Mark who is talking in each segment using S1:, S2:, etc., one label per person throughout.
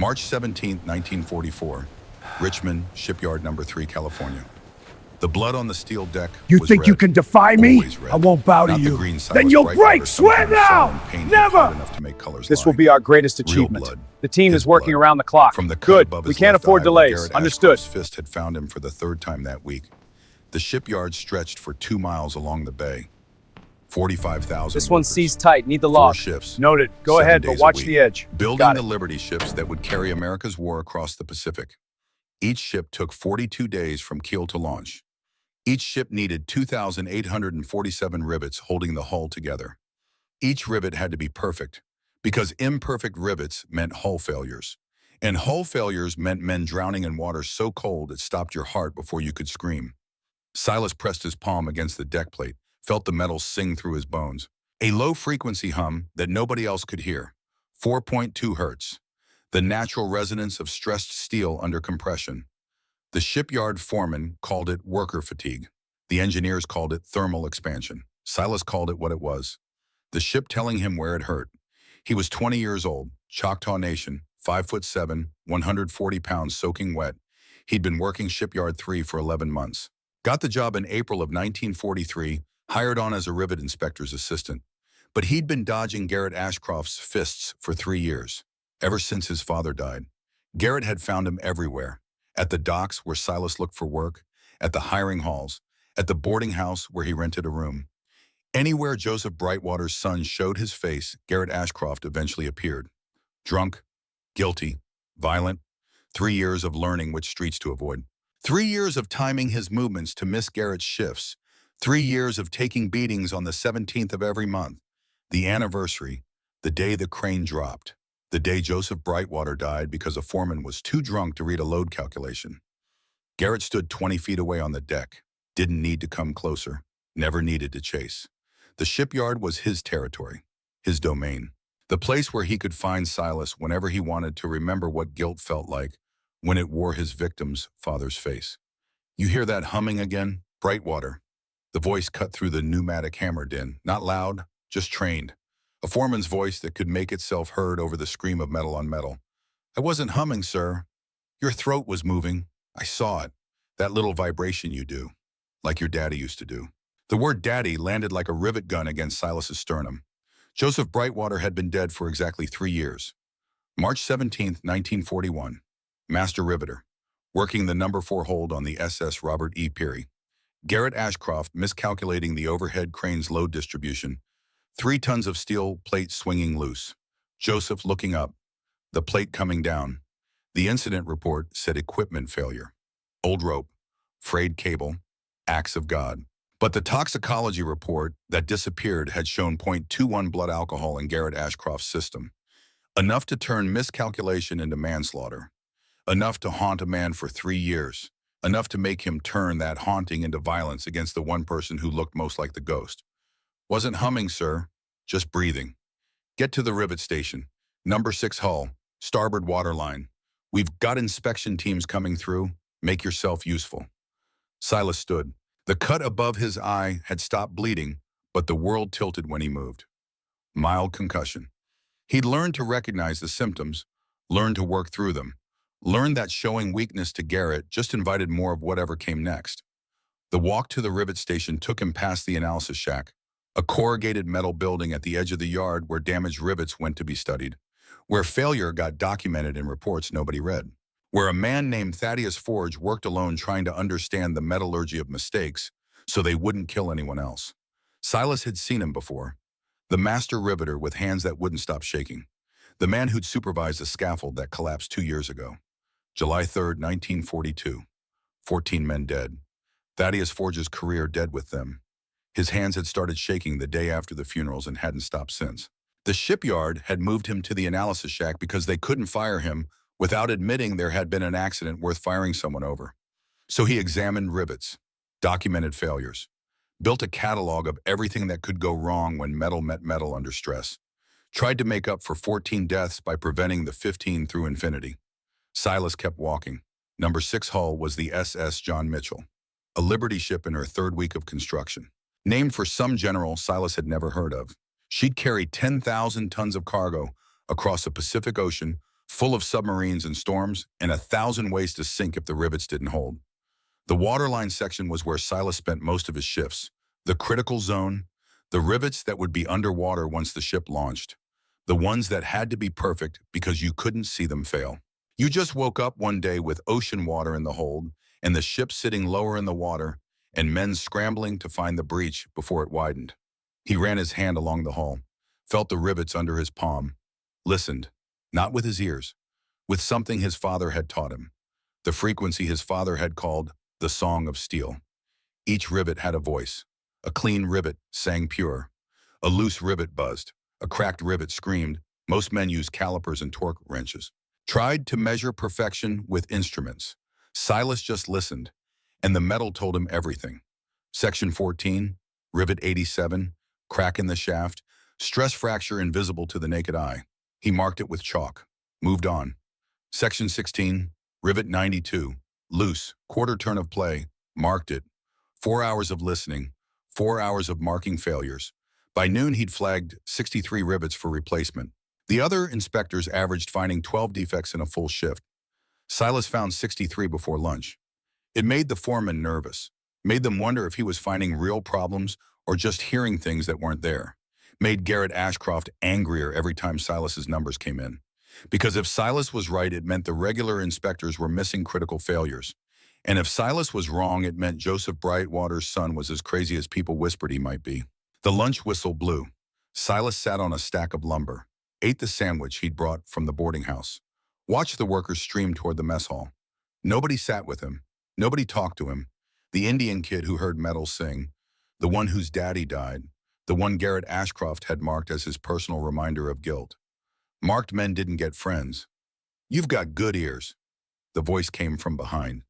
S1: March 17, 1944, Richmond, Shipyard Number 3, California. The blood on the steel deck
S2: You
S1: was
S2: think
S1: red,
S2: you can defy me?
S1: always red.
S2: I won't bow to
S1: Not the
S2: you.
S1: green
S2: Then
S1: Silas
S2: you'll
S1: Brightwater
S2: break. Swear
S1: sometimes saw
S2: now!
S1: in pain
S2: Never!
S1: hard enough to make colors
S2: This
S1: lie.
S2: will be our greatest
S1: Real
S2: achievement.
S1: blood.
S2: The team
S1: His
S2: is working
S1: blood.
S2: around the clock.
S1: From the cut
S2: Good.
S1: above
S2: We
S1: his
S2: can't
S1: left
S2: afford
S1: eye where
S2: delays.
S1: Garrett
S2: Understood.
S1: Ashcroft's fist had found him for the third time that week. The shipyard stretched for 2 miles along the bay. 45,000
S2: This one
S1: workers,
S2: seized tight. Need the
S1: 4
S2: lock.
S1: shifts.
S2: Noted. Go
S1: 7
S2: ahead, but
S1: days a
S2: watch
S1: week.
S2: the edge.
S1: Building
S2: Got
S1: the
S2: it.
S1: Liberty ships that would carry America's war across the Pacific. Each ship took 42 days from keel to launch. Each ship needed 2,847 rivets holding the hull together. Each rivet had to be perfect, because imperfect rivets meant hull failures. And hull failures meant men drowning in water so cold it stopped your heart before you could scream. Silas pressed his palm against the deck plate, felt the metal sing through his bones. A low-frequency hum that nobody else could hear. 4.2 hertz. The natural resonance of stressed steel under compression. The shipyard foreman called it worker fatigue. The engineers called it thermal expansion. Silas called it what it was. The ship telling him where it hurt. He was 20 years old, Choctaw Nation, 5'7", 140 pounds soaking wet. He'd been working Shipyard 3 for 11 months. Got the job in April of 1943, hired on as a rivet inspector's assistant. But he'd been dodging Garrett Ashcroft's fists for 3 years, ever since his father died. Garrett had found him everywhere. At the docks where Silas looked for work, at the hiring halls, at the boarding house where he rented a room. Anywhere Joseph Brightwater's son showed his face, Garrett Ashcroft eventually appeared. Drunk, guilty, violent. 3 years of learning which streets to avoid. 3 years of timing his movements to miss Garrett's shifts. 3 years of taking beatings on the 17th of every month. The anniversary, the day the crane dropped. The day Joseph Brightwater died because a foreman was too drunk to read a load calculation. Garrett stood 20 feet away on the deck. Didn't need to come closer. Never needed to chase. The shipyard was his territory, his domain. The place where he could find Silas whenever he wanted to remember what guilt felt like when it wore his victim's father's face. You hear that humming again? Brightwater. The voice cut through the pneumatic hammer din. Not loud, just trained. A foreman's voice that could make itself heard over the scream of metal on metal. I wasn't humming, sir. Your throat was moving. I saw it. That little vibration you do, like your daddy used to do. The word daddy landed like a rivet gun against Silas's sternum. Joseph Brightwater had been dead for exactly 3 years. March 17, 1941. Master Riveter, working the number 4 hold on the SS Robert E. Peary. Garrett Ashcroft miscalculating the overhead crane's load distribution. 3 tons of steel plate swinging loose. Joseph looking up. The plate coming down. The incident report said equipment failure. Old rope, frayed cable, acts of God. But the toxicology report that disappeared had shown 0.21 blood alcohol in Garrett Ashcroft's system. Enough to turn miscalculation into manslaughter. Enough to haunt a man for 3 years. Enough to make him turn that haunting into violence against the one person who looked most like the ghost. Wasn't humming, sir. Just breathing. Get to the rivet station. Number 6 hull. Starboard waterline. We've got inspection teams coming through. Make yourself useful. Silas stood. The cut above his eye had stopped bleeding, but the world tilted when he moved. Mild concussion. He'd learned to recognize the symptoms, learned to work through them, learned that showing weakness to Garrett just invited more of whatever came next. The walk to the rivet station took him past the analysis shack, a corrugated metal building at the edge of the yard where damaged rivets went to be studied, where failure got documented in reports nobody read, where a man named Thaddeus Forge worked alone trying to understand the metallurgy of mistakes so they wouldn't kill anyone else. Silas had seen him before. The master riveter with hands that wouldn't stop shaking. The man who'd supervised a scaffold that collapsed 2 years ago. July 3rd, 1942. 14 men dead. Thaddeus Forge's career dead with them. His hands had started shaking the day after the funerals and hadn't stopped since. The shipyard had moved him to the analysis shack because they couldn't fire him without admitting there had been an accident worth firing someone over. So he examined rivets, documented failures, built a catalog of everything that could go wrong when metal met metal under stress, tried to make up for 14 deaths by preventing the 15 through infinity. Silas kept walking. Number 6 hull was the SS John Mitchell, a Liberty ship in her 3rd week of construction. Named for some general Silas had never heard of. She'd carry 10,000 tons of cargo across the Pacific Ocean full of submarines and storms, and 1,000 ways to sink if the rivets didn't hold. The waterline section was where Silas spent most of his shifts. The critical zone, the rivets that would be underwater once the ship launched. The ones that had to be perfect because you couldn't see them fail. You just woke up one day with ocean water in the hold, and the ship sitting lower in the water, and men scrambling to find the breach before it widened. He ran his hand along the hull, felt the rivets under his palm, listened, not with his ears, with something his father had taught him, the frequency his father had called the song of steel. Each rivet had a voice. A clean rivet sang pure. A loose rivet buzzed. A cracked rivet screamed. Most men used calipers and torque wrenches. Tried to measure perfection with instruments. Silas just listened, and the metal told him everything. Section 14, rivet 87, crack in the shaft, stress fracture invisible to the naked eye. He marked it with chalk. Moved on. Section 16, rivet 92, loose, quarter turn of play, marked it. 4 hours of listening, 4 hours of marking failures. By noon, he'd flagged 63 rivets for replacement. The other inspectors averaged finding 12 defects in a full shift. Silas found 63 before lunch. It made the foreman nervous, made them wonder if he was finding real problems or just hearing things that weren't there. Made Garrett Ashcroft angrier every time Silas's numbers came in. Because if Silas was right, it meant the regular inspectors were missing critical failures. And if Silas was wrong, it meant Joseph Brightwater's son was as crazy as people whispered he might be. The lunch whistle blew. Silas sat on a stack of lumber, ate the sandwich he'd brought from the boarding house, watched the workers stream toward the mess hall. Nobody sat with him. Nobody talked to him. The Indian kid who heard metal sing, the one whose daddy died, the one Garrett Ashcroft had marked as his personal reminder of guilt. Marked men didn't get friends. "You've got good ears." The voice came from behind.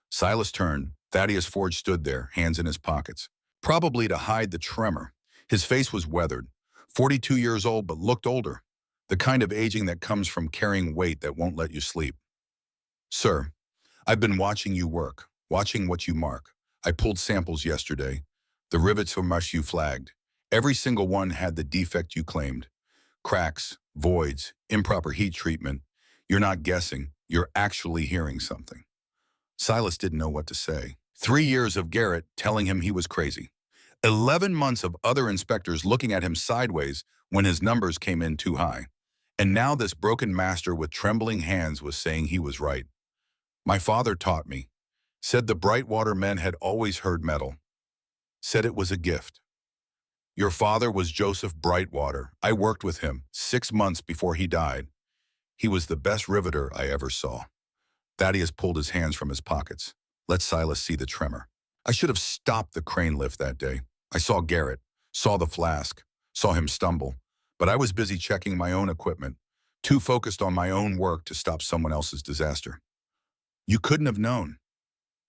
S1: Silas turned. Thaddeus Ford stood there, hands in his pockets, probably to hide the tremor. His face was weathered, 42 years old but looked older, the kind of aging that comes from carrying weight that won't let you sleep. "Sir, I've been watching you work, watching what you mark. I pulled samples yesterday. The rivets from us you flagged. Every single one had the defect you claimed. Cracks, voids, improper heat treatment. You're not guessing, you're actually hearing something." Silas didn't know what to say. 3 years of Garrett telling him he was crazy. 11 months of other inspectors looking at him sideways when his numbers came in too high. And now this broken master with trembling hands was saying he was right. "My father taught me. Said the Brightwater men had always heard metal. Said it was a gift. Your father was Joseph Brightwater. I worked with him 6 months before he died. He was the best riveter I ever saw." Thaddeus pulled his hands from his pockets. Let Silas see the tremor. "I should have stopped the crane lift that day. I saw Garrett, saw the flask, saw him stumble, but I was busy checking my own equipment, too focused on my own work to stop someone else's disaster." "You couldn't have known."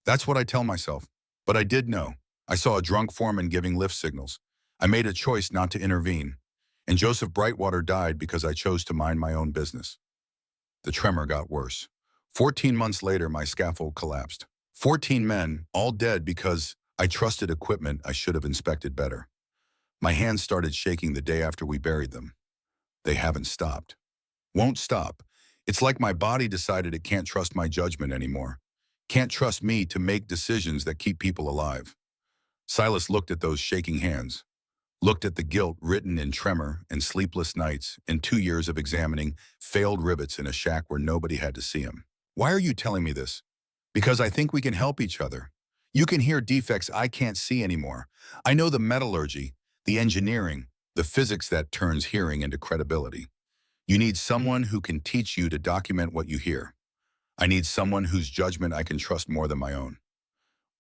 S1: "That's what I tell myself. But I did know. I saw a drunk foreman giving lift signals. I made a choice not to intervene. And Joseph Brightwater died because I chose to mind my own business." The tremor got worse. 14 months later, my scaffold collapsed. 14 men, all dead because I trusted equipment I should have inspected better. My hands started shaking the day after we buried them. They haven't stopped. Won't stop. It's like my body decided it can't trust my judgment anymore. Can't trust me to make decisions that keep people alive. Silas looked at those shaking hands. Looked at the guilt written in tremor and sleepless nights and 2 years of examining failed rivets in a shack where nobody had to see him. "Why are you telling me this?" "Because I think we can help each other. You can hear defects I can't see anymore. I know the metallurgy, the engineering, the physics that turns hearing into credibility. You need someone who can teach you to document what you hear. I need someone whose judgment I can trust more than my own."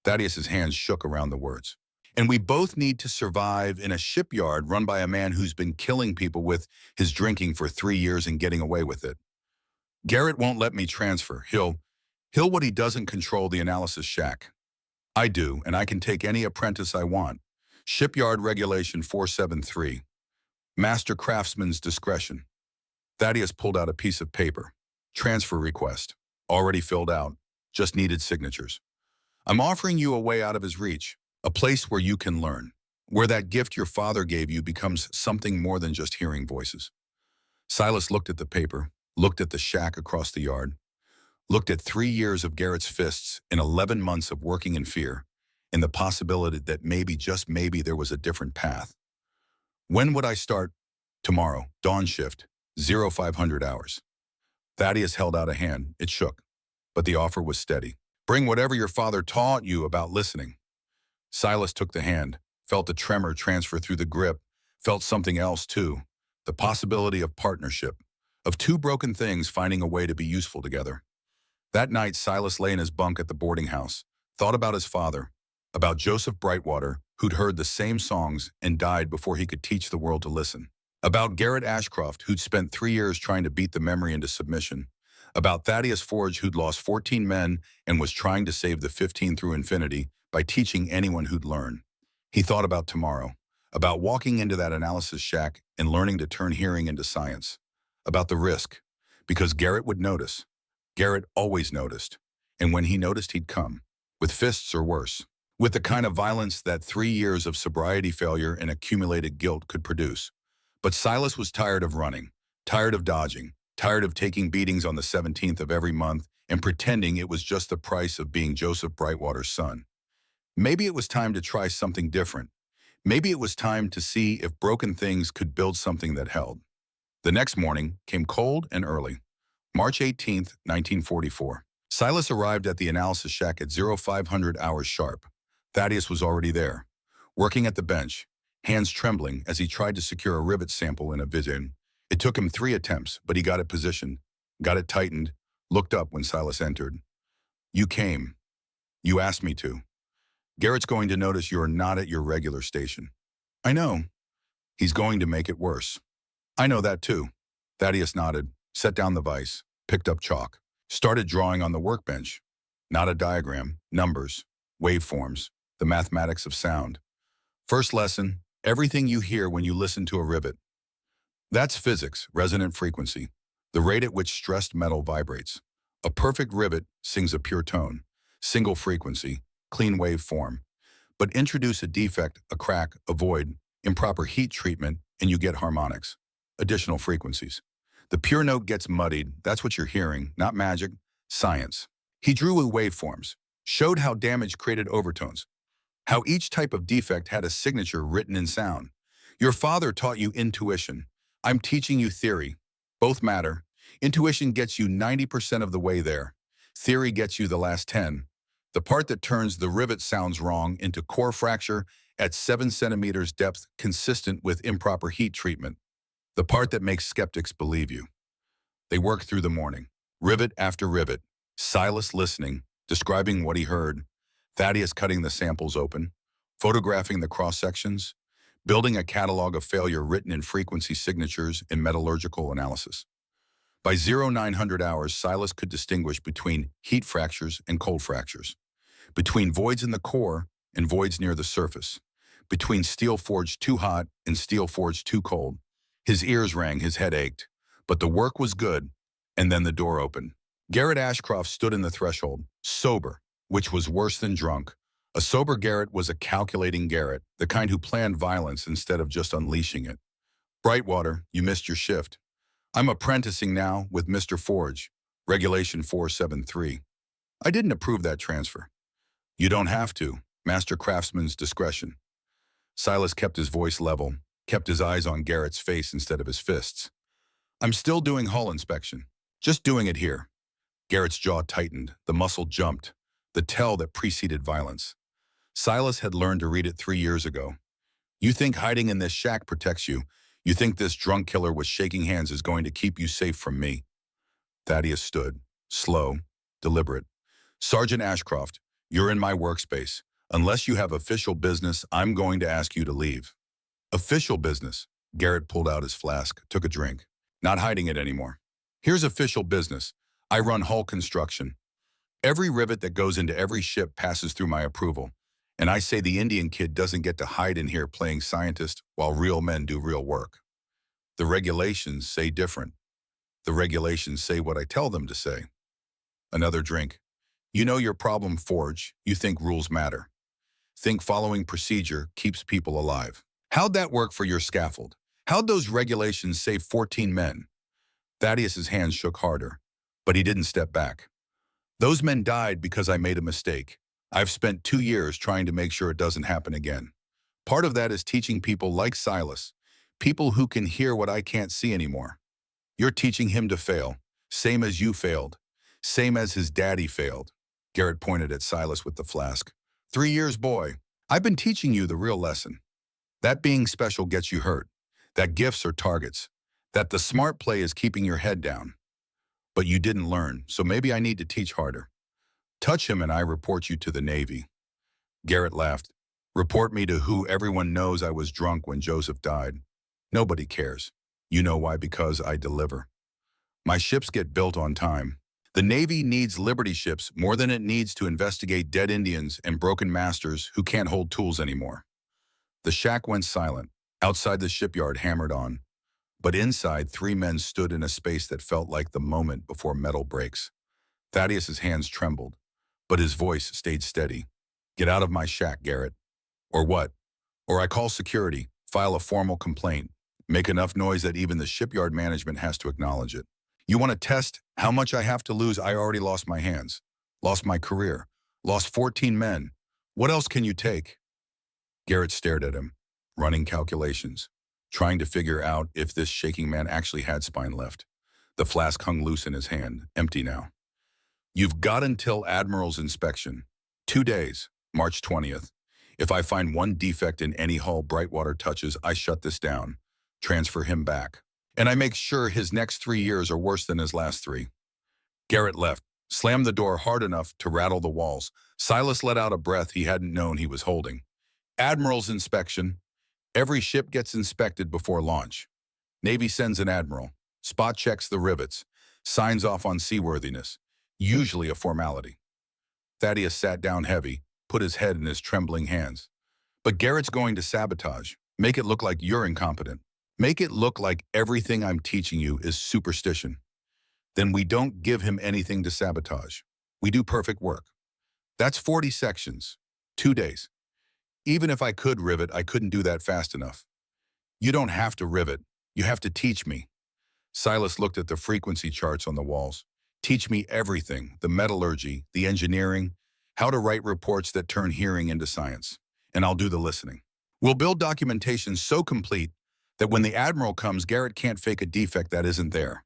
S1: Thaddeus's hands shook around the words. "And we both need to survive in a shipyard run by a man who's been killing people with his drinking for 3 years and getting away with it. Garrett won't let me transfer. He'll what he doesn't control the analysis shack. I do, and I can take any apprentice I want. Shipyard Regulation 473. Master craftsman's discretion." Thaddeus pulled out a piece of paper. "Transfer request. Already filled out. Just needed signatures. I'm offering you a way out of his reach. A place where you can learn. Where that gift your father gave you becomes something more than just hearing voices." Silas looked at the paper, looked at the shack across the yard, looked at 3 years of Garrett's fists and 11 months of working in fear, and the possibility that maybe, just maybe, there was a different path. When would I start? Tomorrow, dawn shift, 0500 hours. Thaddeus held out a hand. It shook, but the offer was steady. Bring whatever your father taught you about listening. Silas took the hand, felt a tremor transfer through the grip, felt something else too, the possibility of partnership, of two broken things finding a way to be useful together. That night, Silas lay in his bunk at the boarding house, thought about his father, about Joseph Brightwater, who'd heard the same songs and died before he could teach the world to listen, about Garrett Ashcroft, who'd spent 3 years trying to beat the memory into submission, about Thaddeus Forge, who'd lost 14 men and was trying to save the 15 through infinity by teaching anyone who'd learn. He thought about tomorrow, about walking into that analysis shack and learning to turn hearing into science, about the risk, because Garrett would notice. Garrett always noticed, and when he noticed, he'd come, with fists or worse, with the kind of violence that 3 years of sobriety failure and accumulated guilt could produce. But Silas was tired of running, tired of dodging, tired of taking beatings on the 17th of every month and pretending it was just the price of being Joseph Brightwater's son. Maybe it was time to try something different. Maybe it was time to see if broken things could build something that held. The next morning came cold and early. March 18th, 1944. Silas arrived at the analysis shack at 0500 hours sharp. Thaddeus was already there, working at the bench, hands trembling as he tried to secure a rivet sample in a vision. It took him 3 attempts, but he got it positioned, got it tightened, looked up when Silas entered. You came. You asked me to. Garrett's going to notice you're not at your regular station. I know. He's going to make it worse. I know that too. Thaddeus nodded, set down the vise, picked up chalk, started drawing on the workbench. Not a diagram, numbers, waveforms, the mathematics of sound. First lesson, everything you hear when you listen to a rivet. That's physics, resonant frequency, the rate at which stressed metal vibrates. A perfect rivet sings a pure tone, single frequency, clean wave form. But introduce a defect, a crack, a void, improper heat treatment, and you get harmonics, additional frequencies. The pure note gets muddied. That's what you're hearing, not magic, science. He drew with waveforms, showed how damage created overtones, how each type of defect had a signature written in sound. Your father taught you intuition. I'm teaching you theory. Both matter. Intuition gets you 90% of the way there. Theory gets you the last 10. The part that turns the rivet sounds wrong into core fracture at 7 centimeters depth consistent with improper heat treatment. The part that makes skeptics believe you. They worked through the morning, rivet after rivet, Silas listening, describing what he heard, Thaddeus cutting the samples open, photographing the cross-sections, building a catalog of failure written in frequency signatures in metallurgical analysis. By 0900 hours, Silas could distinguish between heat fractures and cold fractures, between voids in the core and voids near the surface, between steel forged too hot and steel forged too cold. His ears rang, his head ached, but the work was good, and then the door opened. Garrett Ashcroft stood in the threshold, sober, which was worse than drunk. A sober Garrett was a calculating Garrett, the kind who planned violence instead of just unleashing it. Brightwater, you missed your shift. I'm apprenticing now with Mr. Forge, Regulation 473. I didn't approve that transfer. You don't have to, Master Craftsman's discretion. Silas kept his voice level, kept his eyes on Garrett's face instead of his fists. I'm still doing hull inspection, just doing it here. Garrett's jaw tightened, the muscle jumped, the tell that preceded violence. Silas had learned to read it 3 years ago. You think hiding in this shack protects you. You think this drunk killer with shaking hands is going to keep you safe from me. Thaddeus stood, slow, deliberate. Sergeant Ashcroft, you're in my workspace. Unless you have official business, I'm going to ask you to leave. Official business. Garrett pulled out his flask, took a drink. Not hiding it anymore. Here's official business. I run hull construction. Every rivet that goes into every ship passes through my approval. And I say the Indian kid doesn't get to hide in here playing scientist while real men do real work. The regulations say different. The regulations say what I tell them to say. Another drink. You know your problem, Forge. You think rules matter. Think following procedure keeps people alive. How'd that work for your scaffold? How'd those regulations save 14 men? Thaddeus's hands shook harder, but he didn't step back. Those men died because I made a mistake. I've spent 2 years trying to make sure it doesn't happen again. Part of that is teaching people like Silas, people who can hear what I can't see anymore. You're teaching him to fail, same as you failed, same as his daddy failed. Garrett pointed at Silas with the flask. 3 years, boy. I've been teaching you the real lesson. That being special gets you hurt, that gifts are targets, that the smart play is keeping your head down. But you didn't learn, so maybe I need to teach harder. Touch him and I report you to the Navy. Garrett laughed. Report me to who? Everyone knows I was drunk when Joseph died. Nobody cares. You know why? Because I deliver. My ships get built on time. The Navy needs Liberty ships more than it needs to investigate dead Indians and broken masters who can't hold tools anymore. The shack went silent. Outside the shipyard hammered on. But inside, 3 men stood in a space that felt like the moment before metal breaks. Thaddeus's hands trembled, but his voice stayed steady. Get out of my shack, Garrett. Or what? Or I call security, file a formal complaint, make enough noise that even the shipyard management has to acknowledge it. You want to test how much I have to lose? I already lost my hands, lost my career, lost 14 men. What else can you take? Garrett stared at him, running calculations, trying to figure out if this shaking man actually had spine left. The flask hung loose in his hand, empty now. You've got until Admiral's inspection. 2 days, March 20th. If I find one defect in any hull Brightwater touches, I shut this down, transfer him back. And I make sure his next 3 years are worse than his last 3. Garrett left, slammed the door hard enough to rattle the walls. Silas let out a breath he hadn't known he was holding. Admiral's inspection. Every ship gets inspected before launch. Navy sends an admiral, spot checks the rivets, signs off on seaworthiness, usually a formality. Thaddeus sat down heavy, put his head in his trembling hands. But Garrett's going to sabotage, make it look like you're incompetent. Make it look like everything I'm teaching you is superstition. Then we don't give him anything to sabotage. We do perfect work. That's 40 sections, 2 days. Even if I could rivet, I couldn't do that fast enough. You don't have to rivet. You have to teach me. Silas looked at the frequency charts on the walls. Teach me everything, the metallurgy, the engineering, how to write reports that turn hearing into science. And I'll do the listening. We'll build documentation so complete that when the admiral comes, Garrett can't fake a defect that isn't there.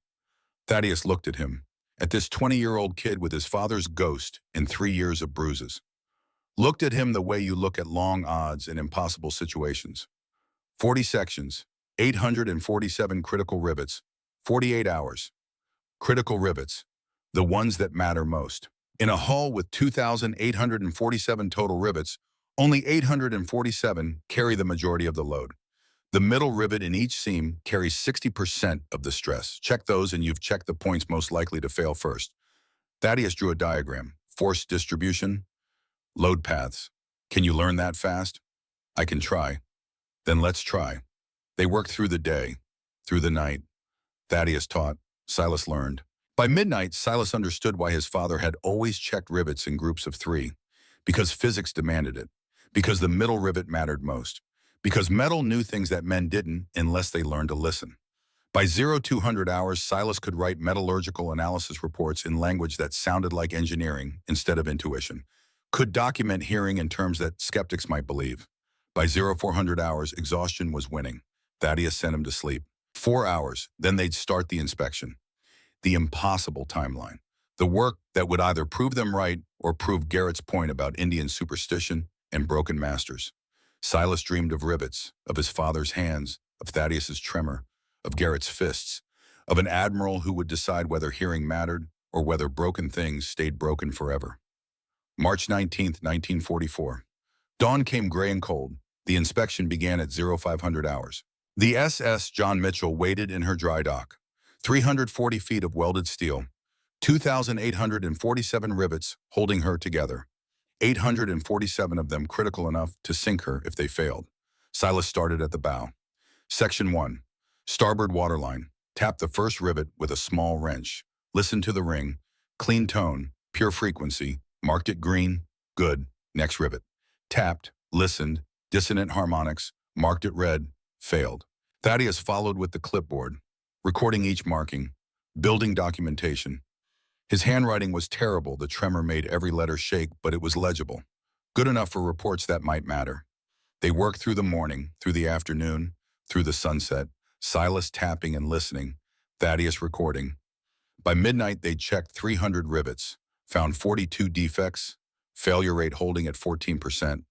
S1: Thaddeus looked at him, at this 20-year-old kid with his father's ghost and 3 years of bruises. Looked at him the way you look at long odds in impossible situations. 40 sections, 847 critical rivets, 48 hours. Critical rivets, the ones that matter most. In a hull with 2,847 total rivets, only 847 carry the majority of the load. The middle rivet in each seam carries 60% of the stress. Check those and you've checked the points most likely to fail first. Thaddeus drew a diagram. Force distribution, load paths. Can you learn that fast? I can try. Then let's try. They worked through the day, through the night. Thaddeus taught, Silas learned. By midnight, Silas understood why his father had always checked rivets in groups of 3. Because physics demanded it. Because the middle rivet mattered most. Because metal knew things that men didn't unless they learned to listen. By 0200 hours, Silas could write metallurgical analysis reports in language that sounded like engineering instead of intuition. Could document hearing in terms that skeptics might believe. By 0400 hours, exhaustion was winning. Thaddeus sent him to sleep. 4 hours, then they'd start the inspection. The impossible timeline. The work that would either prove them right or prove Garrett's point about Indian superstition and broken masters. Silas dreamed of rivets, of his father's hands, of Thaddeus's tremor, of Garrett's fists, of an admiral who would decide whether hearing mattered or whether broken things stayed broken forever. March 19th, 1944. Dawn came gray and cold. The inspection began at 0500 hours. The SS John Mitchell waited in her dry dock. 340 feet of welded steel, 2,847 rivets holding her together. 847 of them critical enough to sink her if they failed. Silas started at the bow. Section 1. Starboard waterline. Tap the first rivet with a small wrench. Listen to the ring. Clean tone, pure frequency. Marked it green. Good. Next rivet. Tapped, listened, dissonant harmonics. Marked it red. Failed. Thaddeus followed with the clipboard, recording each marking. Building documentation. His handwriting was terrible. The tremor made every letter shake, but it was legible. Good enough for reports that might matter. They worked through the morning, through the afternoon, through the sunset, Silas tapping and listening, Thaddeus recording. By midnight, they'd checked 300 rivets, found 42 defects, failure rate holding at 14%.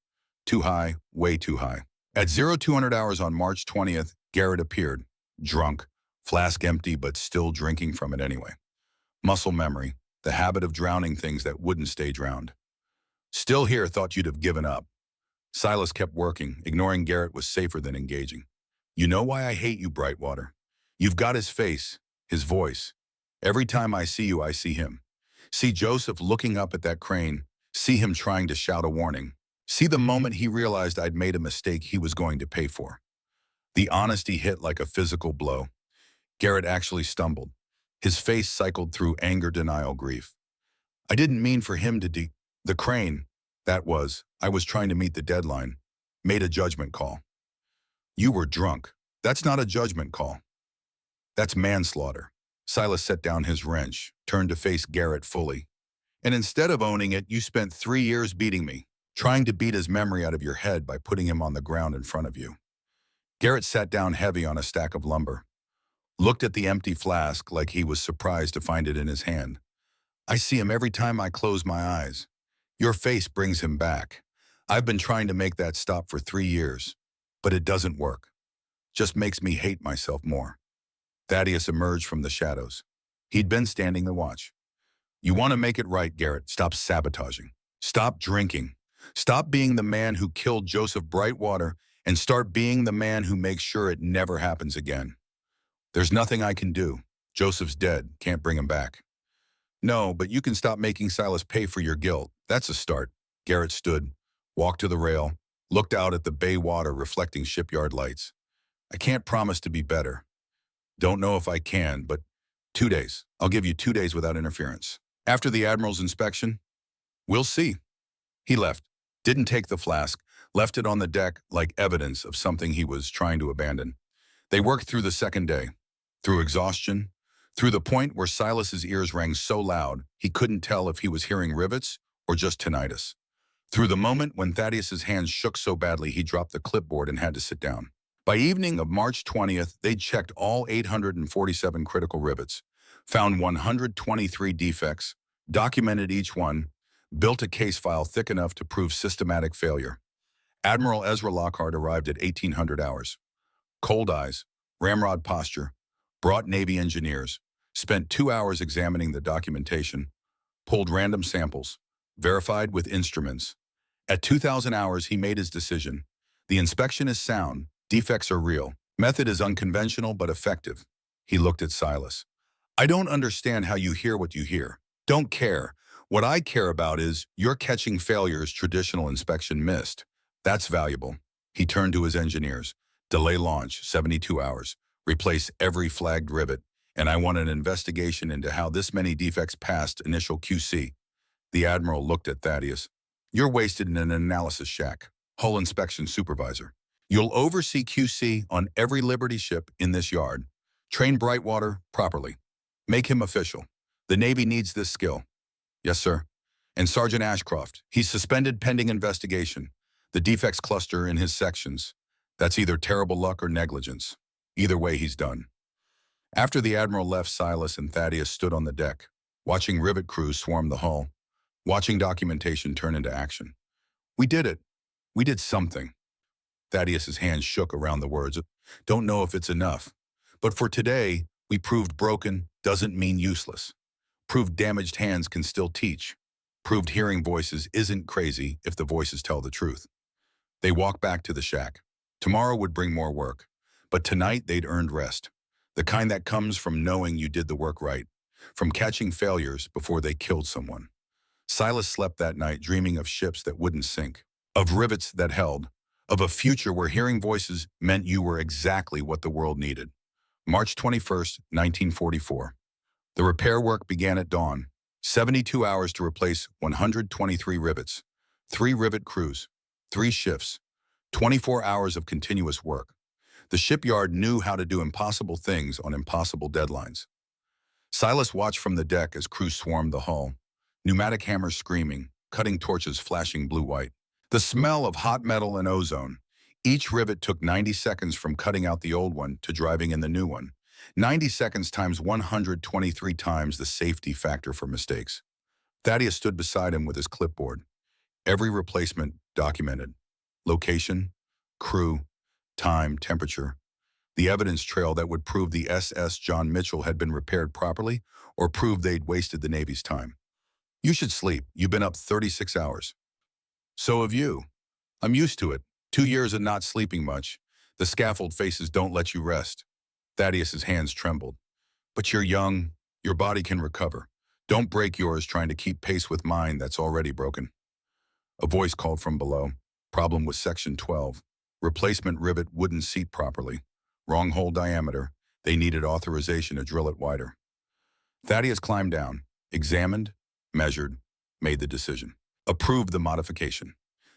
S1: Too high, way too high. At 0200 hours on March 20th, Garrett appeared, drunk, flask empty but still drinking from it anyway. Muscle memory, the habit of drowning things that wouldn't stay drowned. Still here, thought you'd have given up. Silas kept working, ignoring Garrett was safer than engaging. You know why I hate you, Brightwater. You've got his face, his voice. Every time I see you, I see him. See Joseph looking up at that crane, see him trying to shout a warning. See the moment he realized I'd made a mistake he was going to pay for. The honesty hit like a physical blow. Garrett actually stumbled. His face cycled through anger, denial, grief. I didn't mean for him to the crane, I was trying to meet the deadline, made a judgment call. You were drunk. That's not a judgment call. That's manslaughter. Silas set down his wrench, turned to face Garrett fully. And instead of owning it, you spent 3 years beating me, trying to beat his memory out of your head by putting him on the ground in front of you. Garrett sat down heavy on a stack of lumber, looked at the empty flask like he was surprised to find it in his hand. I see him every time I close my eyes. Your face brings him back. I've been trying to make that stop for 3 years, but it doesn't work. Just makes me hate myself more. Thaddeus emerged from the shadows. He'd been standing the watch. You want to make it right, Garrett. Stop sabotaging. Stop drinking. Stop being the man who killed Joseph Brightwater and start being the man who makes sure it never happens again. There's nothing I can do. Joseph's dead. Can't bring him back. No, but you can stop making Silas pay for your guilt. That's a start. Garrett stood, walked to the rail, looked out at the bay water reflecting shipyard lights. I can't promise to be better. Don't know if I can, but 2 days. I'll give you 2 days without interference. After the Admiral's inspection, we'll see. He left, didn't take the flask, left it on the deck like evidence of something he was trying to abandon. They worked through the second day, through exhaustion, through the point where Silas's ears rang so loud he couldn't tell if he was hearing rivets or just tinnitus. Through the moment when Thaddeus's hands shook so badly he dropped the clipboard and had to sit down. By evening of March 20th, they'd checked all 847 critical rivets, found 123 defects, documented each one, built a case file thick enough to prove systematic failure. Admiral Ezra Lockhart arrived at 1800 hours. Cold eyes, ramrod posture, brought Navy engineers, spent 2 hours examining the documentation, pulled random samples, verified with instruments. At 2000 hours, he made his decision. The inspection is sound, defects are real. Method is unconventional but effective. He looked at Silas. I don't understand how you hear what you hear. Don't care. What I care about is you're catching failures traditional inspection missed. That's valuable. He turned to his engineers. Delay launch, 72 hours. Replace every flagged rivet. And I want an investigation into how this many defects passed initial QC. The Admiral looked at Thaddeus. You're wasted in an analysis shack. Hull inspection supervisor. You'll oversee QC on every Liberty ship in this yard. Train Brightwater properly. Make him official. The Navy needs this skill. Yes, sir. And Sergeant Ashcroft, he's suspended pending investigation. The defects cluster in his sections. That's either terrible luck or negligence. Either way, he's done. After the Admiral left, Silas and Thaddeus stood on the deck, watching rivet crews swarm the hull, watching documentation turn into action. We did it. We did something. Thaddeus's hands shook around the words. Don't know if it's enough. But for today, we proved broken doesn't mean useless. Proved damaged hands can still teach. Proved hearing voices isn't crazy if the voices tell the truth. They walked back to the shack. Tomorrow would bring more work. But tonight they'd earned rest. The kind that comes from knowing you did the work right. From catching failures before they killed someone. Silas slept that night dreaming of ships that wouldn't sink. Of rivets that held. Of a future where hearing voices meant you were exactly what the world needed. March 21st, 1944. The repair work began at dawn. 72 hours to replace 123 rivets. 3 rivet crews. 3 shifts. 24 hours of continuous work. The shipyard knew how to do impossible things on impossible deadlines. Silas watched from the deck as crews swarmed the hull, pneumatic hammers screaming, cutting torches flashing blue-white. The smell of hot metal and ozone. Each rivet took 90 seconds from cutting out the old one to driving in the new one. 90 seconds times 123 times the safety factor for mistakes. Thaddeus stood beside him with his clipboard. Every replacement documented. Location, crew, time, temperature. The evidence trail that would prove the SS John Mitchell had been repaired properly or prove they'd wasted the Navy's time. You should sleep. You've been up 36 hours. So have you. I'm used to it. 2 years of not sleeping much. The scaffold faces don't let you rest. Thaddeus's hands trembled. But you're young. Your body can recover. Don't break yours trying to keep pace with mine that's already broken. A voice called from below. Problem with section 12. Replacement rivet wouldn't seat properly. Wrong hole diameter. They needed authorization to drill it wider. Thaddeus climbed down, examined, measured, made the decision. Approved the modification.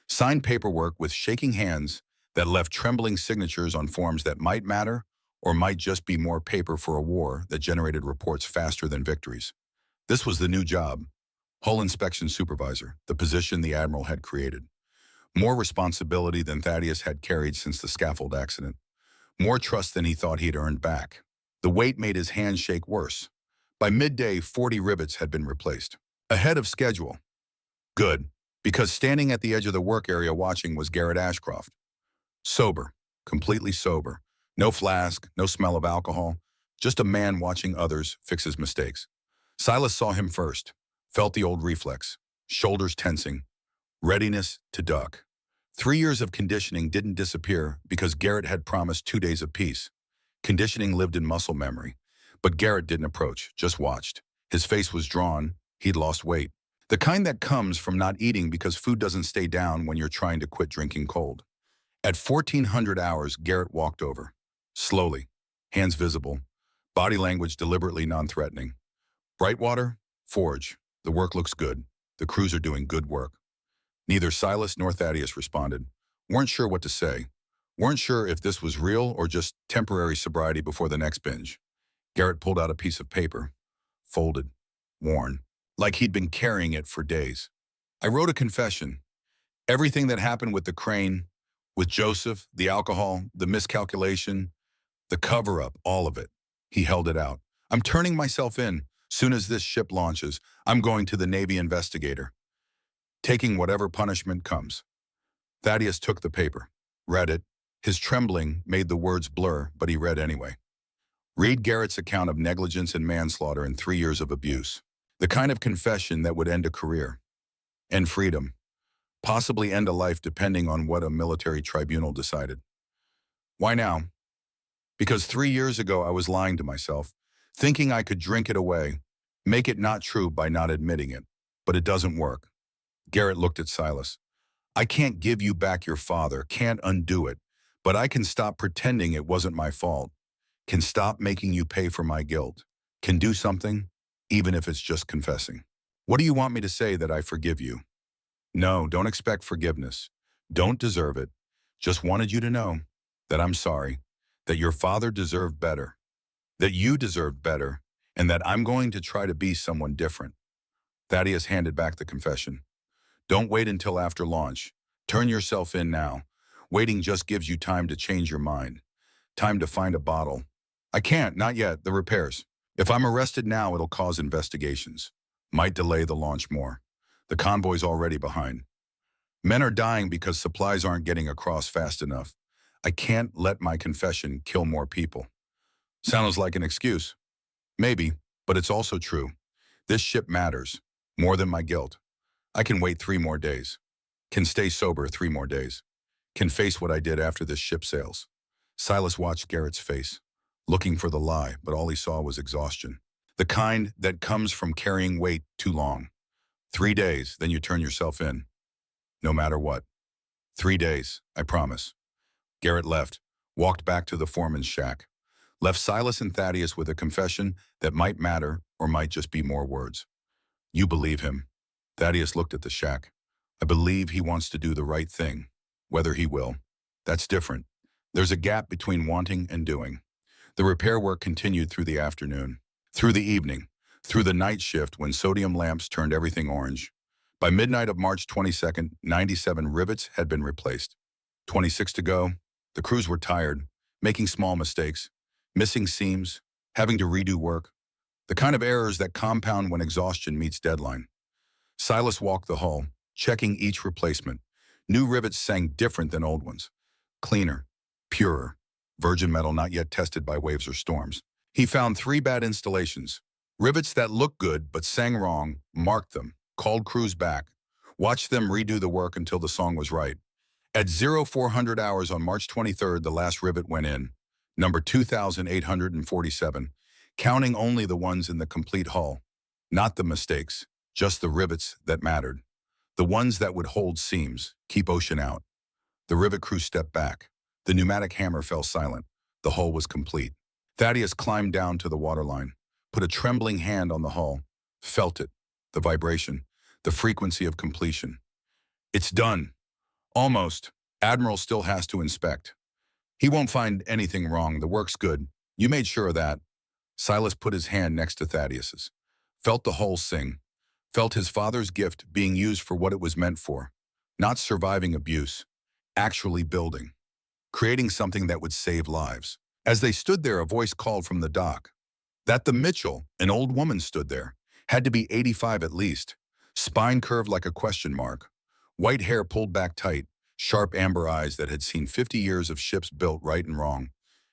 S1: Signed paperwork with shaking hands that left trembling signatures on forms that might matter or might just be more paper for a war that generated reports faster than victories. This was the new job. Hull inspection supervisor, the position the admiral had created. More responsibility than Thaddeus had carried since the scaffold accident. More trust than he thought he'd earned back. The weight made his hands shake worse. By midday, 40 rivets had been replaced. Ahead of schedule. Good, because standing at the edge of the work area watching was Garrett Ashcroft. Sober, completely sober. No flask, no smell of alcohol. Just a man watching others fix his mistakes. Silas saw him first, felt the old reflex, shoulders tensing, readiness to duck. 3 years of conditioning didn't disappear because Garrett had promised 2 days of peace. Conditioning lived in muscle memory. But Garrett didn't approach, just watched. His face was drawn. He'd lost weight. The kind that comes from not eating because food doesn't stay down when you're trying to quit drinking cold. At 1400 hours, Garrett walked over. Slowly, hands visible, body language deliberately non-threatening. Brightwater, Forge. The work looks good. The crews are doing good work. Neither Silas nor Thaddeus responded. Weren't sure what to say. Weren't sure if this was real or just temporary sobriety before the next binge. Garrett pulled out a piece of paper. Folded. Worn. Like he'd been carrying it for days. I wrote a confession. Everything that happened with the crane, with Joseph, the alcohol, the miscalculation, the cover-up, all of it. He held it out. I'm turning myself in. Soon as this ship launches, I'm going to the Navy investigator. Taking whatever punishment comes. Thaddeus took the paper, read it. His trembling made the words blur, but he read anyway. Read Garrett's account of negligence and manslaughter and 3 years of abuse. The kind of confession that would end a career. End freedom. Possibly end a life depending on what a military tribunal decided. Why now? Because 3 years ago I was lying to myself, thinking I could drink it away, make it not true by not admitting it. But it doesn't work. Garrett looked at Silas. I can't give you back your father, can't undo it, but I can stop pretending it wasn't my fault, can stop making you pay for my guilt, can do something, even if it's just confessing. What do you want me to say that I forgive you? No, don't expect forgiveness. Don't deserve it. Just wanted you to know that I'm sorry, that your father deserved better, that you deserved better, and that I'm going to try to be someone different. Thaddeus handed back the confession. Don't wait until after launch. Turn yourself in now. Waiting just gives you time to change your mind. Time to find a bottle. I can't, not yet, the repairs. If I'm arrested now, it'll cause investigations. Might delay the launch more. The convoy's already behind. Men are dying because supplies aren't getting across fast enough. I can't let my confession kill more people. Sounds like an excuse. Maybe, but it's also true. This ship matters, more than my guilt. I can wait 3 more days. Can stay sober 3 more days. Can face what I did after this ship sails. Silas watched Garrett's face, looking for the lie, but all he saw was exhaustion. The kind that comes from carrying weight too long. 3 days, then you turn yourself in. No matter what. 3 days, I promise. Garrett left, walked back to the foreman's shack. Left Silas and Thaddeus with a confession that might matter or might just be more words. You believe him. Thaddeus looked at the shack. I believe he wants to do the right thing. Whether he will. That's different. There's a gap between wanting and doing. The repair work continued through the afternoon. Through the evening, through the night shift when sodium lamps turned everything orange. By midnight of March 22nd, 97 rivets had been replaced. 26 to go. The crews were tired, making small mistakes, missing seams, having to redo work. The kind of errors that compound when exhaustion meets deadline. Silas walked the hull, checking each replacement. New rivets sang different than old ones. Cleaner, purer, virgin metal not yet tested by waves or storms. He found 3 bad installations. Rivets that looked good but sang wrong, marked them, called crews back, watched them redo the work until the song was right. At 0400 hours on March 23rd, the last rivet went in, number 2847, counting only the ones in the complete hull. Not the mistakes, just the rivets that mattered. The ones that would hold seams, keep ocean out. The rivet crew stepped back. The pneumatic hammer fell silent. The hull was complete. Thaddeus climbed down to the waterline, put a trembling hand on the hull, felt it, the vibration, the frequency of completion. It's done. Almost. Admiral still has to inspect. He won't find anything wrong. The work's good. You made sure of that. Silas put his hand next to Thaddeus's, felt the hull sing, felt his father's gift being used for what it was meant for, not surviving abuse, actually building, creating something that would save lives. As they stood there, a voice called from the dock. That the Mitchell, an old woman, stood there, had to be 85 at least, spine curved like a question mark, white hair pulled back tight, sharp amber eyes that had seen 50 years of ships built right and wrong.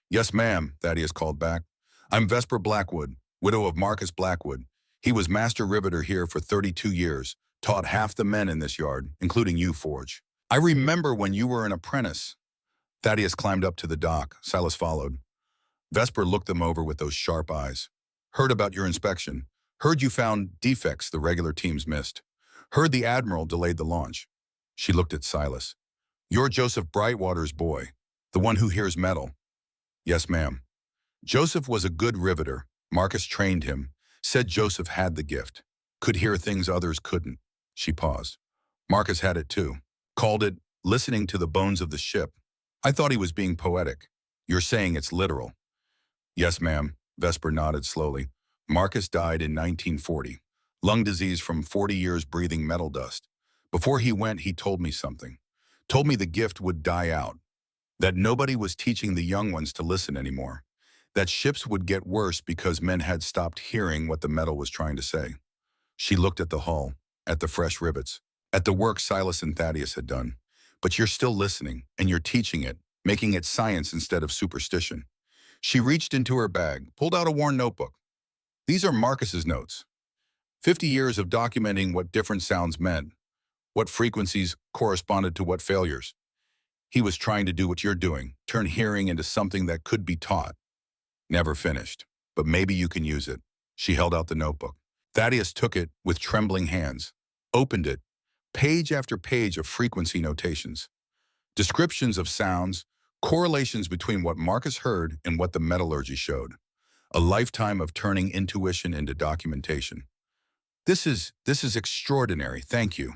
S1: Yes, ma'am, Thaddeus called back. I'm Vesper Blackwood, widow of Marcus Blackwood. He was master riveter here for 32 years, taught half the men in this yard, including you, Forge. I remember when you were an apprentice. Thaddeus climbed up to the dock. Silas followed. Vesper looked them over with those sharp eyes. Heard about your inspection. Heard you found defects the regular teams missed. Heard the Admiral delayed the launch. She looked at Silas. You're Joseph Brightwater's boy, the one who hears metal. Yes, ma'am. Joseph was a good riveter. Marcus trained him, said Joseph had the gift. Could hear things others couldn't. She paused. Marcus had it too. Called it listening to the bones of the ship. I thought he was being poetic. You're saying it's literal. Yes, ma'am. Vesper nodded slowly. Marcus died in 1940. Lung disease from 40 years breathing metal dust. Before he went, he told me something. Told me the gift would die out. That nobody was teaching the young ones to listen anymore. That ships would get worse because men had stopped hearing what the metal was trying to say. She looked at the hull, at the fresh rivets, at the work Silas and Thaddeus had done. But you're still listening, and you're teaching it, making it science instead of superstition. She reached into her bag, pulled out a worn notebook. These are Marcus's notes. 50 years of documenting what different sounds meant, what frequencies corresponded to what failures. He was trying to do what you're doing, turn hearing into something that could be taught. Never finished, but maybe you can use it. She held out the notebook. Thaddeus took it with trembling hands, opened it, page after page of frequency notations, descriptions of sounds, correlations between what Marcus heard and what the metallurgy showed. A lifetime of turning intuition into documentation. This is extraordinary, thank you.